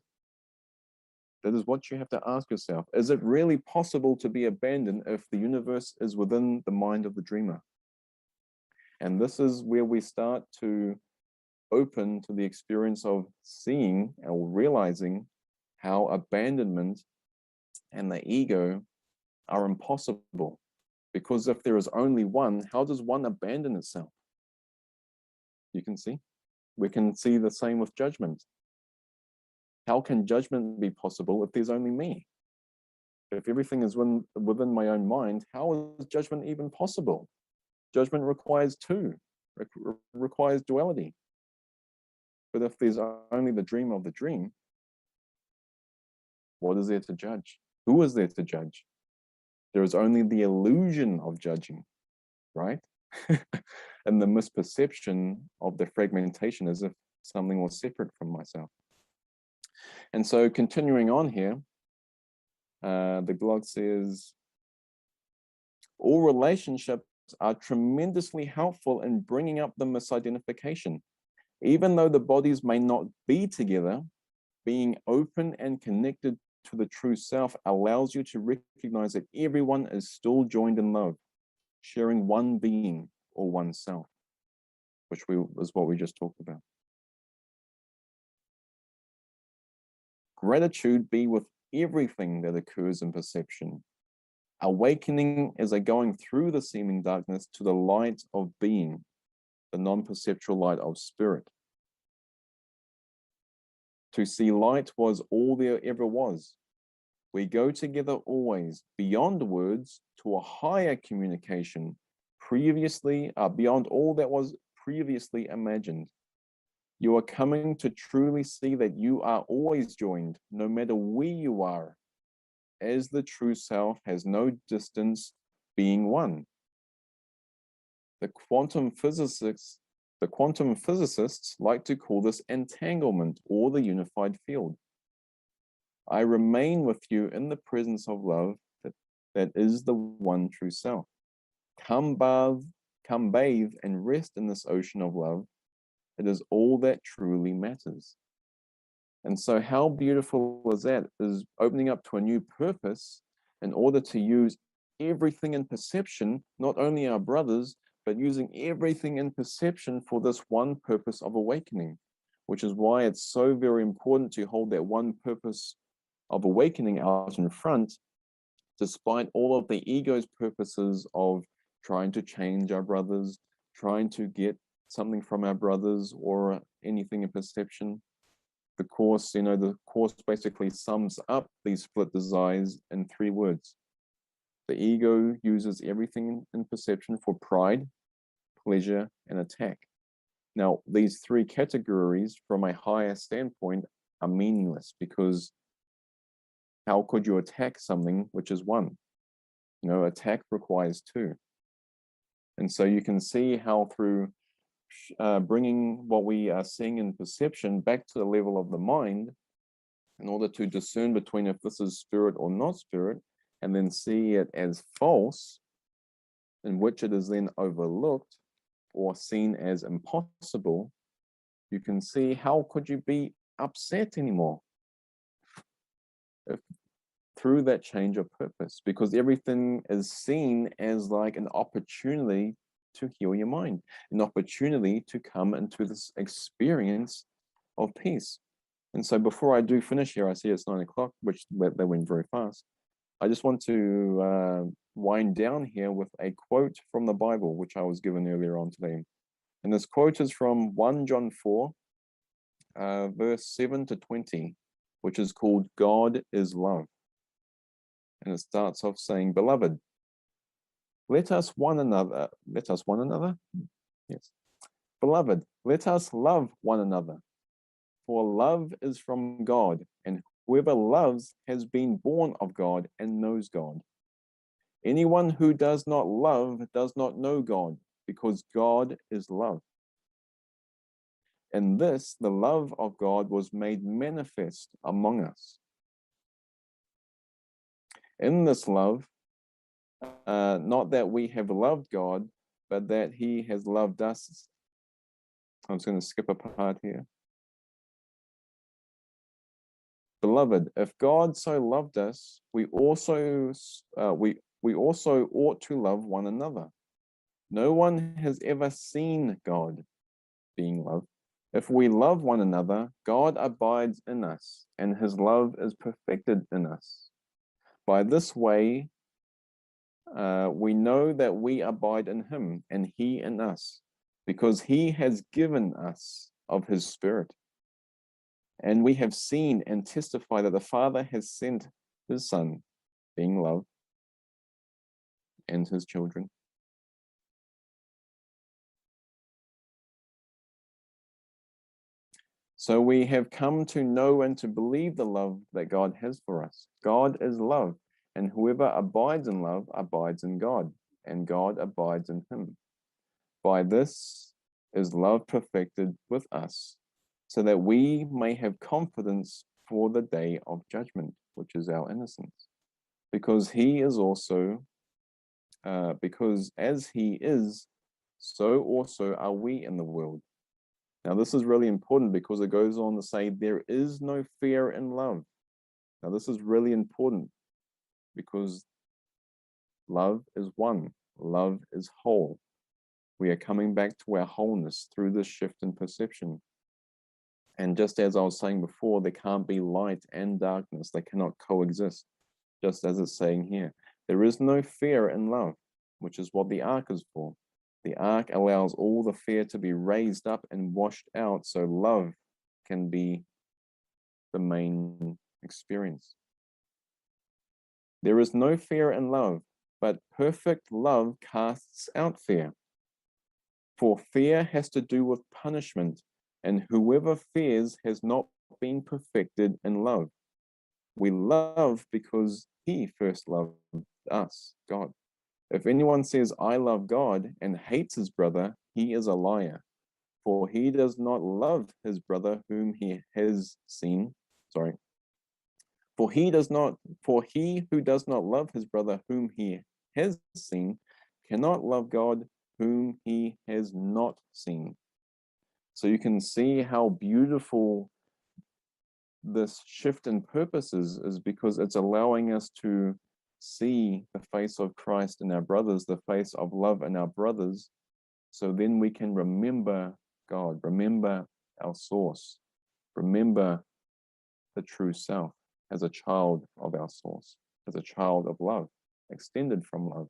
That is what you have to ask yourself. Is it really possible to be abandoned if the universe is within the mind of the dreamer? And this is where we start to open to the experience of seeing or realizing how abandonment and the ego are impossible. Because if there is only one, how does one abandon itself? You can see. We can see the same with judgment. How can judgment be possible if there's only me? If everything is within my own mind, how is judgment even possible? Judgment requires two, requires duality. But if there's only the dream of the dream, what is there to judge? Who is there to judge? There is only the illusion of judging, right? And the misperception of the fragmentation as if something was separate from myself. And so continuing on here, the blog says, all relationships are tremendously helpful in bringing up the misidentification. Even though the bodies may not be together, being open and connected to the true self allows you to recognize that everyone is still joined in love, sharing one being or one self, which is what we just talked about. Gratitude be with everything that occurs in perception. Awakening is a going through the seeming darkness to the light of being, the non-perceptual light of spirit. To see light was all there ever was. We go together always, beyond words, to a higher communication, beyond all that was previously imagined. You are coming to truly see that you are always joined, no matter where you are, as the true self has no distance, being one. The quantum physicists like to call this entanglement or the unified field. I remain with you in the presence of love that is the one true self. Come bathe and rest in this ocean of love. It is all that truly matters. And so how beautiful is that? Is opening up to a new purpose in order to use everything in perception, not only our brothers, but using everything in perception for this one purpose of awakening, which is why it's so very important to hold that one purpose of awakening out in front, despite all of the ego's purposes of trying to change our brothers, trying to get something from our brothers or anything in perception. The course basically sums up these split desires in 3 words. The ego uses everything in perception for pride, pleasure, and attack. Now, these 3 categories from a higher standpoint are meaningless because how could you attack something which is one? Attack requires 2. And so you can see how through bringing what we are seeing in perception back to the level of the mind, in order to discern between if this is spirit or not spirit, and then see it as false, in which it is then overlooked or seen as impossible, you can see how could you be upset anymore through that change of purpose, because everything is seen as like an opportunity to heal your mind, an opportunity to come into this experience of peace. And so before I do finish here, I see it's 9 o'clock, which they went very fast. I just want to wind down here with a quote from the Bible, which I was given earlier on today. And this quote is from 1 John 4, verse 7 to 20, which is called God is Love. And it starts off saying, Beloved, let us one another. Yes. Beloved, let us love one another. For love is from God, and whoever loves has been born of God and knows God. Anyone who does not love does not know God, because God is love. In this, the love of God was made manifest among us. In this love, not that we have loved God, but that he has loved us. I'm just going to skip a part here. Beloved, if God so loved us, we also ought to love one another. No one has ever seen God, being love. If we love one another, God abides in us, and his love is perfected in us. By this way, we know that we abide in him and he in us, because he has given us of his Spirit. And we have seen and testify that the Father has sent his Son, being love, and his children. So we have come to know and to believe the love that God has for us. God is love, and whoever abides in love abides in God, and God abides in him. By this is love perfected with us, so that we may have confidence for the day of judgment, which is our innocence. Because he is also, because as he is, so also are we in the world. Now, this is really important because it goes on to say there is no fear in love. Now, this is really important because love is one, love is whole. We are coming back to our wholeness through this shift in perception. And just as I was saying before, there can't be light and darkness, they cannot coexist, just as it's saying here. There is no fear in love, which is what the ark is for. The ark allows all the fear to be raised up and washed out so love can be the main experience. There is no fear in love, but perfect love casts out fear. For fear has to do with punishment, and whoever fears has not been perfected in love. We love because he first loved us, God. If anyone says, I love God, and hates his brother, he is a liar. For he does not love his brother whom he has seen. Sorry. For he who does not love his brother whom he has seen cannot love God whom he has not seen. So you can see how beautiful this shift in purposes is because it's allowing us to see the face of Christ in our brothers, the face of love in our brothers. So then we can remember God, remember our source, remember the true self as a child of our source, as a child of love, extended from love,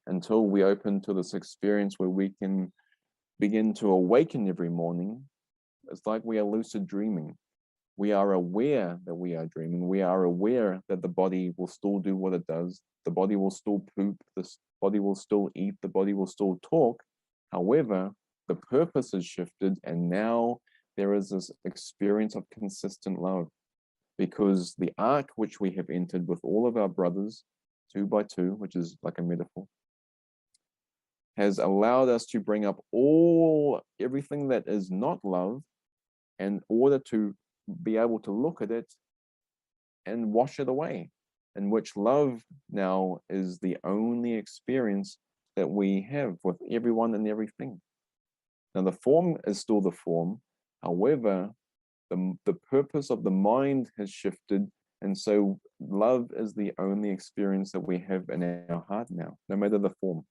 until we open to this experience where we can begin to awaken every morning. It's like we are lucid dreaming. We are aware that we are dreaming. We are aware that the body will still do what it does. The body will still poop. The body will still eat. The body will still talk. However, the purpose has shifted, and now there is this experience of consistent love, because the ark which we have entered with all of our brothers, 2 by 2, which is like a metaphor, has allowed us to bring up everything that is not love in order to be able to look at it and wash it away, in which love now is the only experience that we have with everyone and everything. Now, the form is still the form. However, the purpose of the mind has shifted. And so love is the only experience that we have in our heart now, no matter the form.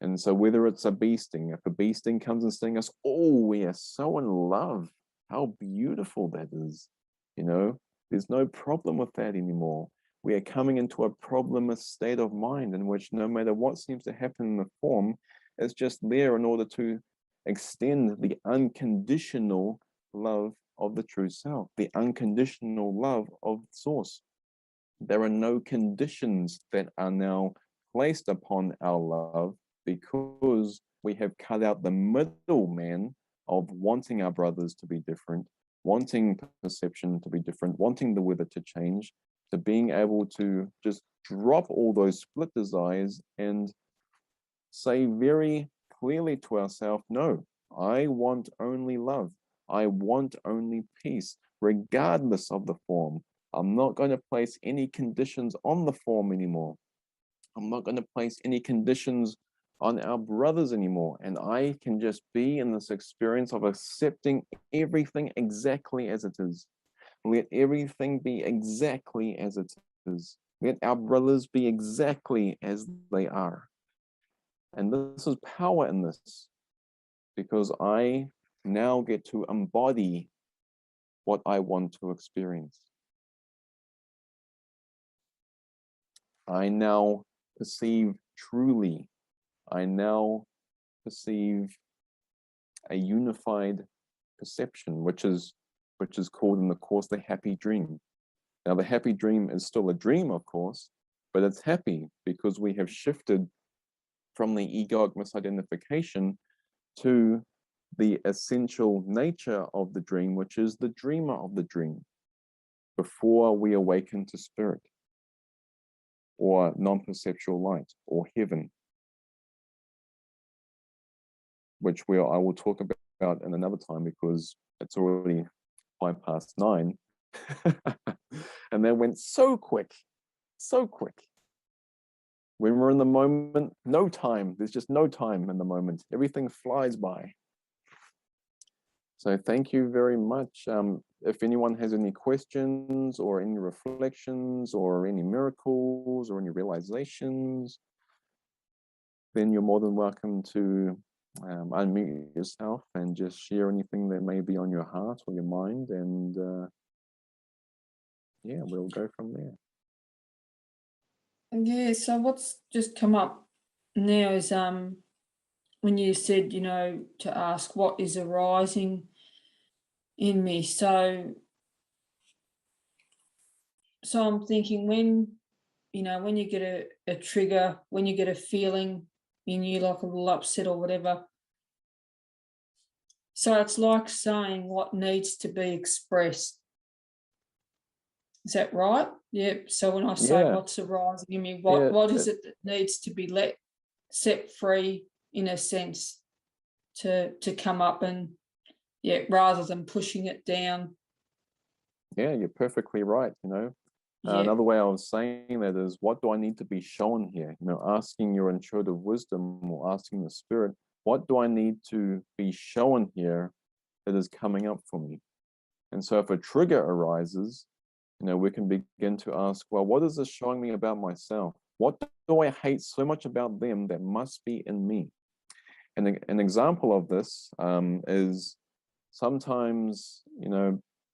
And so whether it's a bee sting, if a bee sting comes and stings us, oh, we are so in love. How beautiful that is. There's no problem with that anymore. We are coming into a problemless state of mind in which no matter what seems to happen in the form, it's just there in order to extend the unconditional love of the true self, the unconditional love of source. There are no conditions that are now placed upon our love, because we have cut out the middleman of wanting our brothers to be different, wanting perception to be different, wanting the weather to change, to being able to just drop all those split desires and say very clearly to ourselves, no, I want only love. I want only peace, regardless of the form. I'm not going to place any conditions on the form anymore. I'm not going to place any conditions on our brothers anymore. And I can just be in this experience of accepting everything exactly as it is. Let everything be exactly as it is. Let our brothers be exactly as they are. And this is power in this, because I now get to embody what I want to experience. I now perceive truly. I now perceive a unified perception, which is called in the Course the happy dream. Now, the happy dream is still a dream, of course, but it's happy because we have shifted from the egoic misidentification to the essential nature of the dream, which is the dreamer of the dream, before we awaken to spirit, or non-perceptual light, or heaven, which I will talk about in another time, because it's already 9:05. And that went so quick, so quick. When we're in the moment, no time. There's just no time in the moment. Everything flies by. So thank you very much. If anyone has any questions or any reflections or any miracles or any realizations, then you're more than welcome to unmute yourself and just share anything that may be on your heart or your mind. And yeah, we'll go from there. Yeah, so what's just come up now is when you said, to ask what is arising in me. So I'm thinking when you get a trigger, when you get a feeling in you like a little upset or whatever. So it's like saying what needs to be expressed. Is that right? Yep. So when I say what's arising in me, what is it that needs to be set free, in a sense, to come up and rather than pushing it down. Yeah, you're perfectly right. Another way of saying that is, what do I need to be shown here? Asking your intuitive wisdom or asking the spirit, what do I need to be shown here that is coming up for me? And so if a trigger arises, we can begin to ask, well, what is this showing me about myself? What do I hate so much about them that must be in me? And an example of this is sometimes,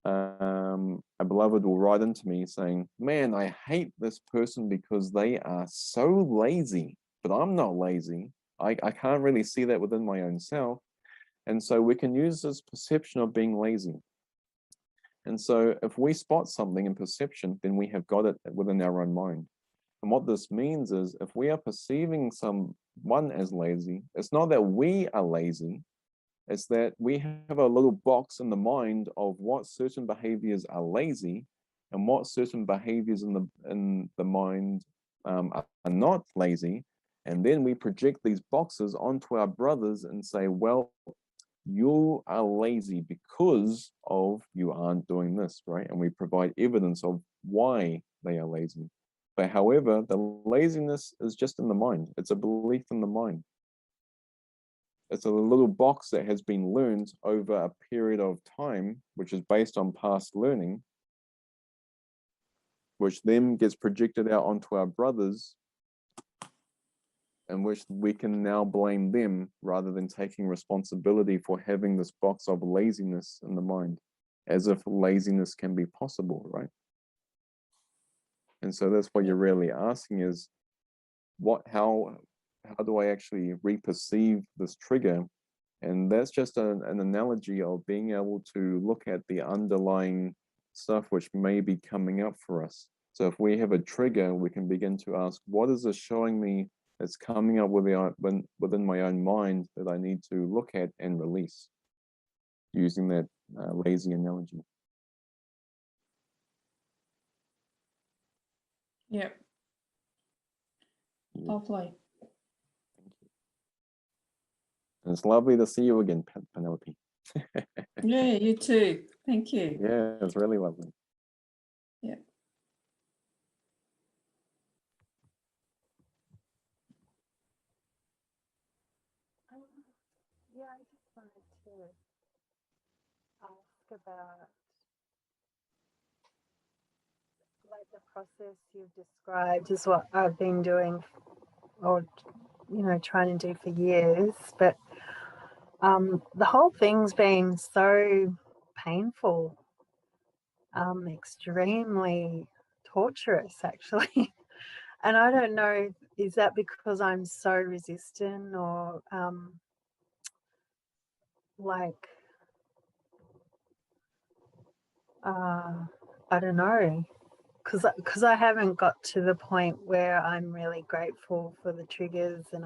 a beloved will write into me saying, man, I hate this person because they are so lazy, but I'm not lazy. I can't really see that within my own self. And so we can use this perception of being lazy. And so if we spot something in perception, then we have got it within our own mind. And what this means is, if we are perceiving someone as lazy, it's not that we are lazy, it's that we have a little box in the mind of what certain behaviors are lazy and what certain behaviors in the mind are not lazy. And then we project these boxes onto our brothers and say, well, you are lazy because of you aren't doing this, right? And we provide evidence of why they are lazy. But however, the laziness is just in the mind. It's a belief in the mind. It's a little box that has been learned over a period of time, which is based on past learning, which then gets projected out onto our brothers, in which we can now blame them rather than taking responsibility for having this box of laziness in the mind, as if laziness can be possible, right? And so that's what you're really asking is, how do I actually reperceive this trigger? And that's just an analogy of being able to look at the underlying stuff which may be coming up for us. So if we have a trigger, we can begin to ask, what is this showing me that's coming up within my own mind that I need to look at and release, using that lazy analogy. Yep. Lovely. Thank you. And it's lovely to see you again, Penelope. Yeah, you too. Thank you. Yeah, it's really lovely. Yeah. Yeah, I just wanted to ask about like the process you've described is what I've been doing or you know, trying to do for years. But the whole thing's been so painful, extremely torturous, actually. And I don't know, is that because I'm so resistant, or like, I don't know, because I haven't got to the point where I'm really grateful for the triggers, and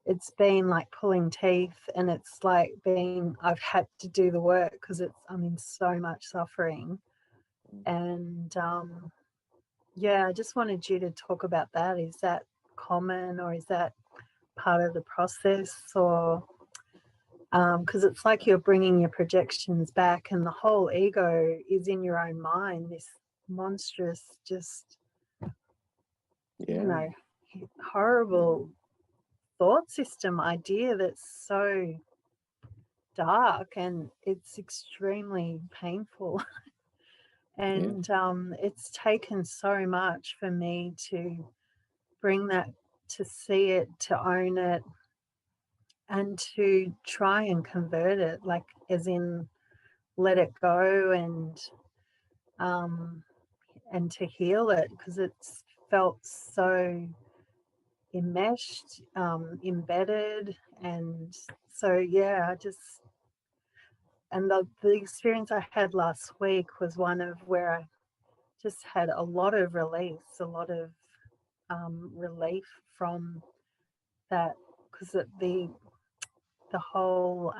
it's been like pulling teeth, and it's like I've had to do the work because I'm in so much suffering. And yeah, I just wanted you to talk about that. Is that common, or is that part of the process, or because it's like you're bringing your projections back, and the whole ego is in your own mind, this monstrous, just, you know, horrible thought system idea that's so dark, and it's extremely painful. And it's taken so much for me to bring that, to see it, to own it, and to try and convert it, like as in let it go, and to heal it, because it's felt so enmeshed, embedded. And so yeah, and the experience I had last week was one of where I just had a lot of release, a lot of relief from that, because the whole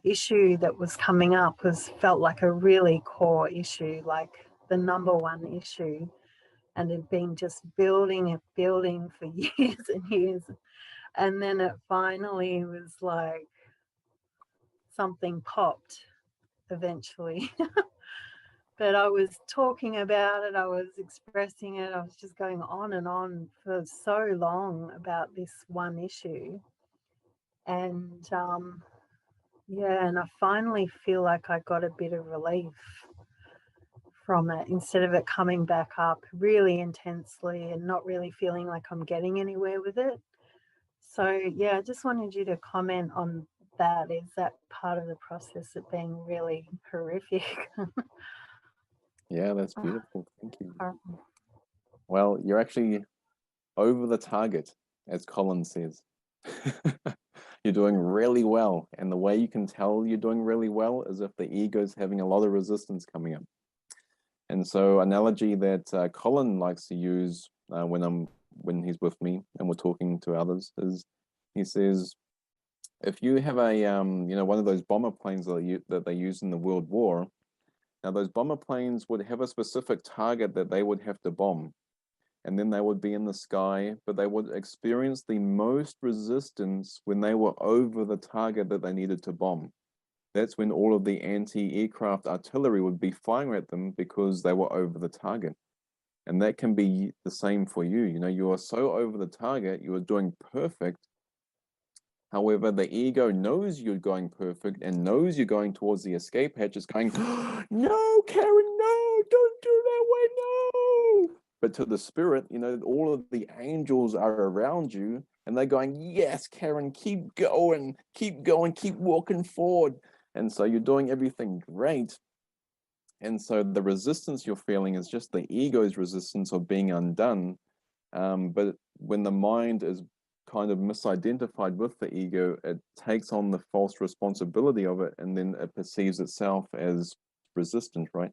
issue that was coming up felt like a really core issue, like the number one issue, and it had been just building for years and years. And then it finally was like something popped eventually. But I was talking about it, I was expressing it, I was just going on and on for so long about this one issue. And yeah, and I finally feel like I got a bit of relief from it, instead of it coming back up really intensely and not really feeling like I'm getting anywhere with it. So yeah, I just wanted you to comment on that. Is that part of the process of being really horrific? Yeah, that's beautiful. Thank you. Well, you're actually over the target, as Colin says. You're doing really well. And the way you can tell you're doing really well is if the ego's having a lot of resistance coming up. And so analogy that Colin likes to use when he's with me and we're talking to others is, he says, if you have a one of those bomber planes that they use in the World War, now those bomber planes would have a specific target that they would have to bomb, and then they would be in the sky, but they would experience the most resistance when they were over the target that they needed to bomb. That's when all of the anti-aircraft artillery would be firing at them because they were over the target. And that can be the same for you. You know, you are so over the target, you are doing perfect. However, the ego knows you're going perfect and knows you're going towards the escape hatch. It's going, no, Karen, no, don't do that way, no. But to the spirit, you know, all of the angels are around you and they're going, yes, Karen, keep going, keep walking forward. And so you're doing everything great. And so the resistance you're feeling is just the ego's resistance of being undone. But when the mind is kind of misidentified with the ego, it takes on the false responsibility of it, and then it perceives itself as resistant, right?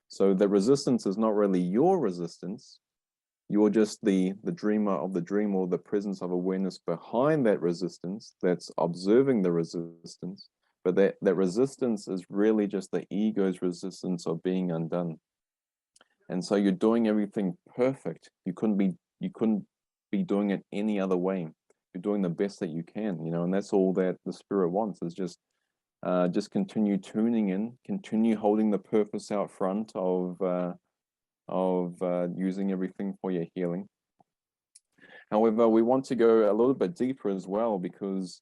So the resistance is not really your resistance. You're just the dreamer of the dream, or the presence of awareness behind that resistance that's observing the resistance. But that resistance is really just the ego's resistance of being undone. And so you're doing everything perfect. You couldn't be doing it any other way. You're doing the best that you can, you know, and that's all that the spirit wants, is just continue tuning in, continue holding the purpose out front of using everything for your healing. However, we want to go a little bit deeper as well, because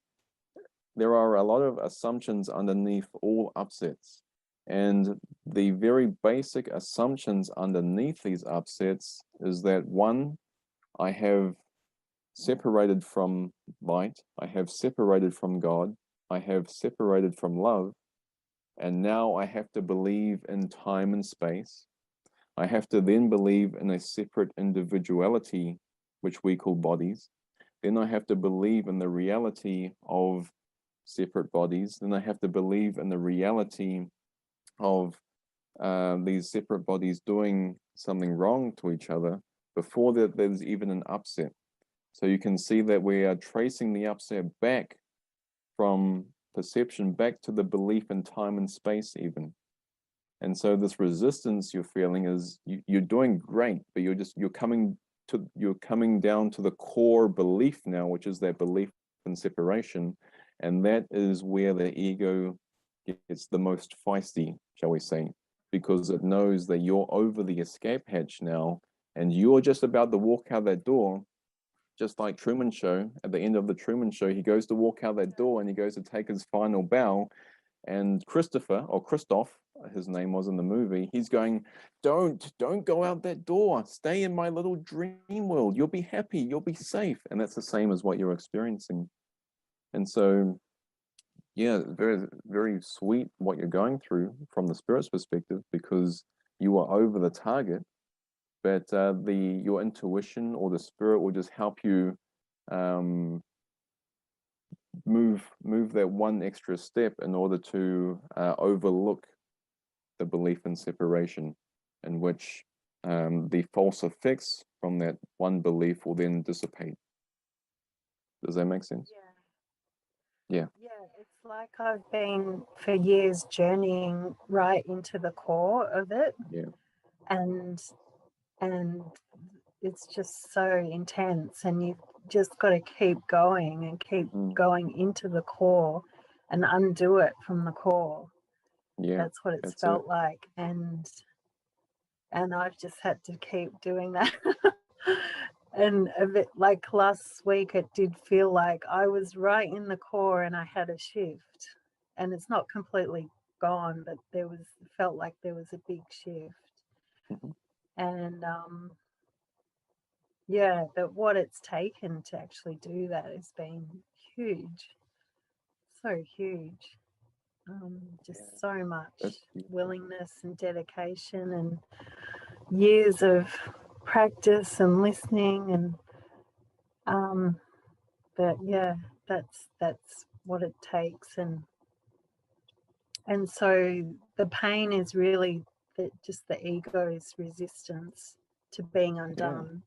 there are a lot of assumptions underneath all upsets. And the very basic assumptions underneath these upsets is that, one, I have separated from light, I have separated from God, I have separated from love, and now I have to believe in time and space. I have to then believe in a separate individuality, which we call bodies. Then I have to believe in the reality of separate bodies. Then I have to believe in the reality of these separate bodies doing something wrong to each other before there's even an upset. So you can see that we are tracing the upset back from perception back to the belief in time and space even. And so this resistance you're feeling is you're doing great, but you're coming down to the core belief now, which is that belief in separation. And that is where the ego gets the most feisty, shall we say, because it knows that you're over the escape hatch now and you're just about to walk out that door. Just like Truman Show, at the end of the Truman Show, he goes to walk out that door and he goes to take his final bow. And Christopher, or Christoph, his name was in the movie, he's going, don't go out that door. Stay in my little dream world. You'll be happy. You'll be safe. And that's the same as what you're experiencing. And so, yeah, very, very sweet what you're going through from the spirit's perspective, because you are over the target. But your intuition or the spirit will just help you move that one extra step in order to overlook the belief in separation, in which the false effects from that one belief will then dissipate. Does that make sense? Yeah. Yeah, it's like I've been for years journeying right into the core of it. Yeah. And it's just so intense, and you've just got to keep going and keep going into the core and undo it from the core. Yeah, that's what it's felt like, and I've just had to keep doing that. And a bit like last week, it did feel like I was right in the core and I had a shift, and it's not completely gone, but felt like there was a big shift. And yeah, but what it's taken to actually do that has been huge, so huge. Just so much willingness and dedication and years of practice and listening, and but yeah, that's what it takes. And so the pain is really just the ego's resistance to being undone.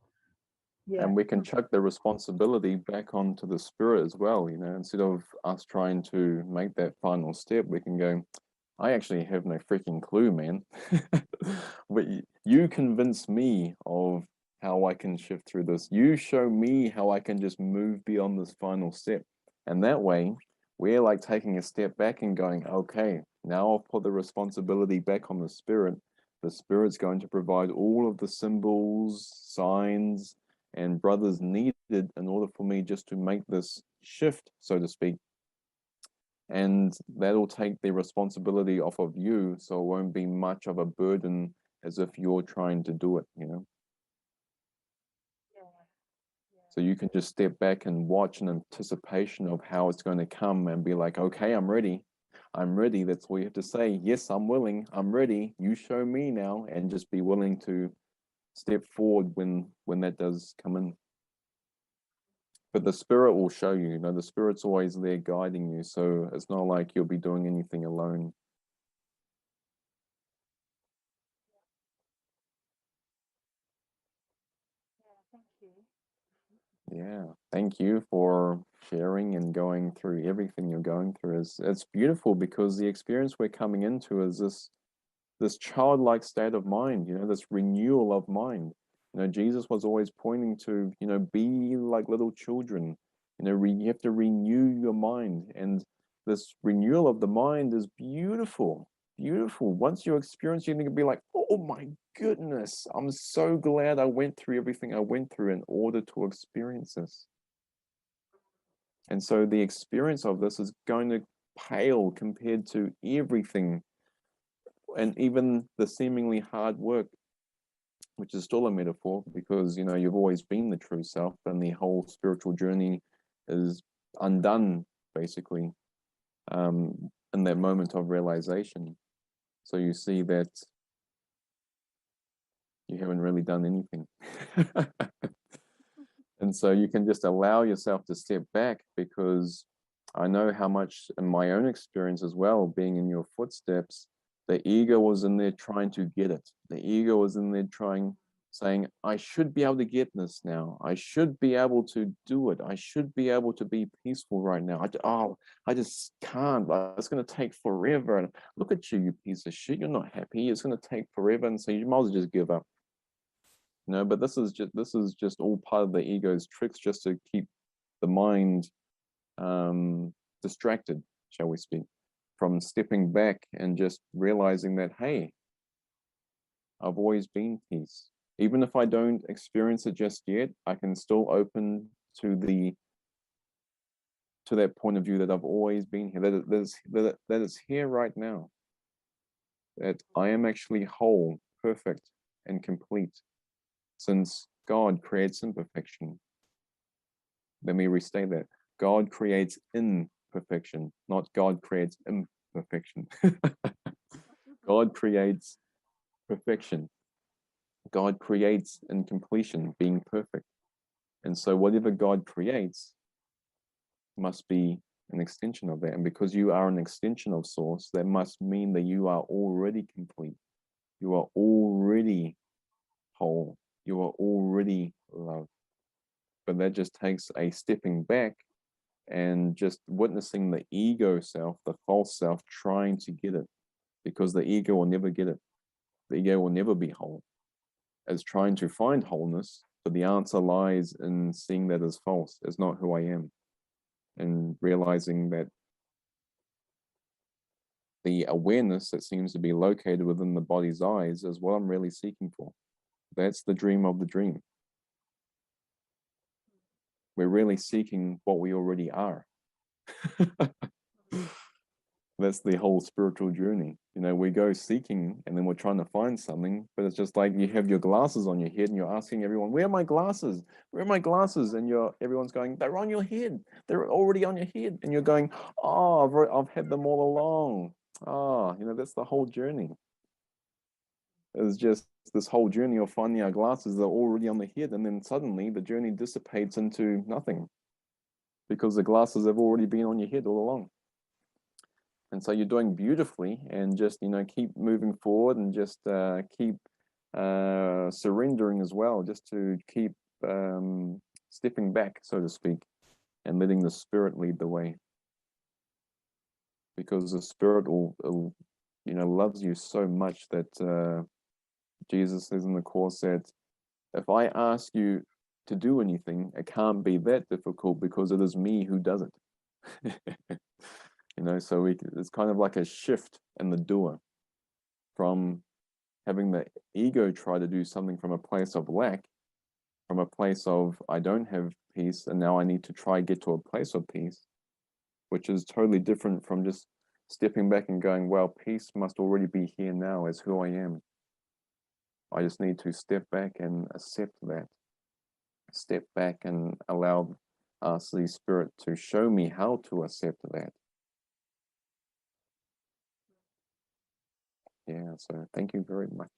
Yeah. And we can chuck the responsibility back onto the spirit as well, instead of us trying to make that final step, we can go, I actually have no freaking clue, man. But you convince me of how I can shift through this. You show me how I can just move beyond this final step. And that way, we're like taking a step back and going, okay, now I'll put the responsibility back on the spirit. The spirit's going to provide all of the symbols, signs, and brothers needed in order for me just to make this shift, so to speak. And that'll take the responsibility off of you, so it won't be much of a burden as if you're trying to do it, So you can just step back and watch in anticipation of how it's going to come and be like, okay, I'm ready. That's all you have to say. Yes, I'm willing. I'm ready. You show me now, and just be willing to step forward when that does come in. But the spirit will show you, the spirit's always there guiding you. So it's not like you'll be doing anything alone. Yeah, thank you for sharing and going through everything you're going through. It's beautiful, because the experience we're coming into is this childlike state of mind, this renewal of mind. Jesus was always pointing to, be like little children. You have to renew your mind, and this renewal of the mind is beautiful. Beautiful. Once you experience, you're going to be like, oh my goodness, I'm so glad I went through everything I went through in order to experience this. And so the experience of this is going to pale compared to everything, and even the seemingly hard work which is still a metaphor because, you've always been the true self, and the whole spiritual journey is undone, basically, in that moment of realization. So you see that you haven't really done anything. And so you can just allow yourself to step back, because I know how much in my own experience as well, being in your footsteps, the ego was in there trying to get it. The ego was in there saying, I should be able to get this now. I should be able to do it. I should be able to be peaceful right now. I just can't. It's going to take forever. And look at you, you piece of shit. You're not happy. It's going to take forever. And so you might as well just give up. But this is just all part of the ego's tricks, just to keep the mind distracted, shall we speak, from stepping back and just realizing that, hey, I've always been peace. Even if I don't experience it just yet, I can still open to that point of view that I've always been here, that it's here right now, that I am actually whole, perfect, and complete, since God creates imperfection. Let me restate that. God creates imperfection, not God creates imperfection. God creates perfection. God creates in completion, being perfect. And so whatever God creates must be an extension of that. And because you are an extension of Source, that must mean that you are already complete. You are already whole. You are already love. But that just takes a stepping back and just witnessing the ego self, the false self, trying to get it, because the ego will never get it. The ego will never be whole. As trying to find wholeness, but the answer lies in seeing that as false, as not who I am, and realizing that the awareness that seems to be located within the body's eyes is what I'm really seeking for. That's the dream of the dream. We're really seeking what we already are. That's the whole spiritual journey. We go seeking, and then we're trying to find something, but it's just like you have your glasses on your head and you're asking everyone, where are my glasses? Where are my glasses? And everyone's going, they're on your head. They're already on your head. And you're going, oh, I've had them all along. That's the whole journey. It's just this whole journey of finding our glasses that are already on the head. And then suddenly the journey dissipates into nothing, because the glasses have already been on your head all along. And so you're doing beautifully, and just, keep moving forward, and just keep surrendering as well, just to keep stepping back, so to speak, and letting the Spirit lead the way. Because the Spirit will loves you so much that Jesus says in the Course that if I ask you to do anything, it can't be that difficult, because it is me who does it. So it's kind of like a shift in the doer, from having the ego try to do something from a place of lack, from a place of I don't have peace, and now I need to try get to a place of peace, which is totally different from just stepping back and going, well, peace must already be here now as who I am. I just need to step back and accept that. Step back and allow the Spirit to show me how to accept that. Yeah, so thank you very much.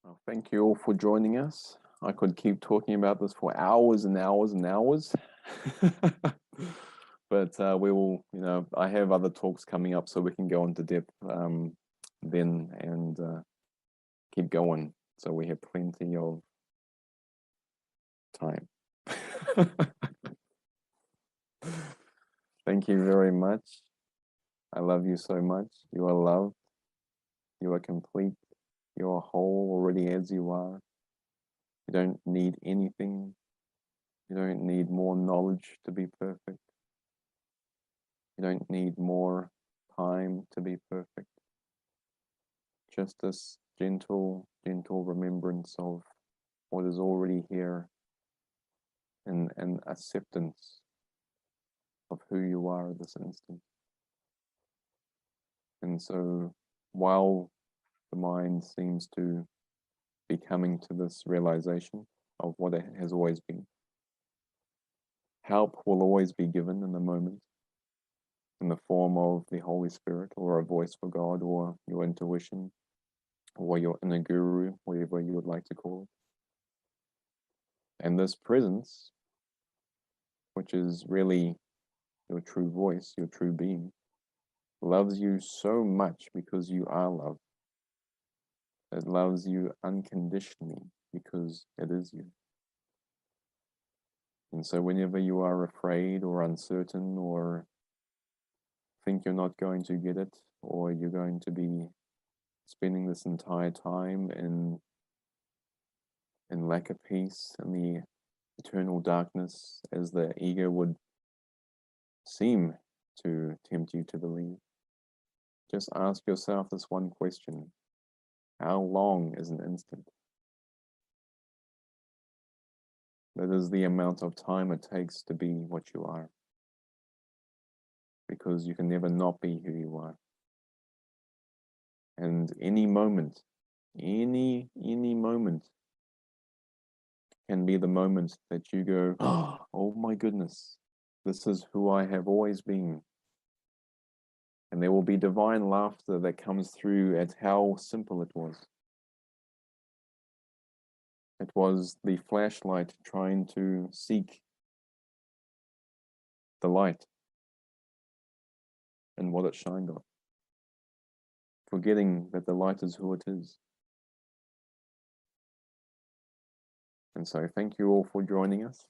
Well, thank you all for joining us. I could keep talking about this for hours and hours and hours. But we will, I have other talks coming up, so we can go into depth then, and keep going. So we have plenty of time. Thank you very much. I love you so much. You are loved. You are complete. You are whole already as you are. You don't need anything. You don't need more knowledge to be perfect. You don't need more time to be perfect. Just this gentle remembrance of what is already here, and acceptance of who you are at this instant. And so while the mind seems to be coming to this realization of what it has always been, help will always be given in the moment in the form of the Holy Spirit or a voice for God or your intuition or your inner guru, whatever you would like to call it. And this presence, which is really your true voice, your true being, loves you so much because you are love. It loves you unconditionally because it is you. And so whenever you are afraid or uncertain or think you're not going to get it, or you're going to be spending this entire time in lack of peace and the eternal darkness, as the ego would seem to tempt you to believe, just ask yourself this one question: how long is an instant? That is the amount of time it takes to be what you are, because you can never not be who you are. And any moment, any moment can be the moment that you go, oh my goodness, this is who I have always been. And there will be divine laughter that comes through at how simple it was. It was the flashlight trying to seek the light and what it shined on, forgetting that the light is who it is. And so thank you all for joining us.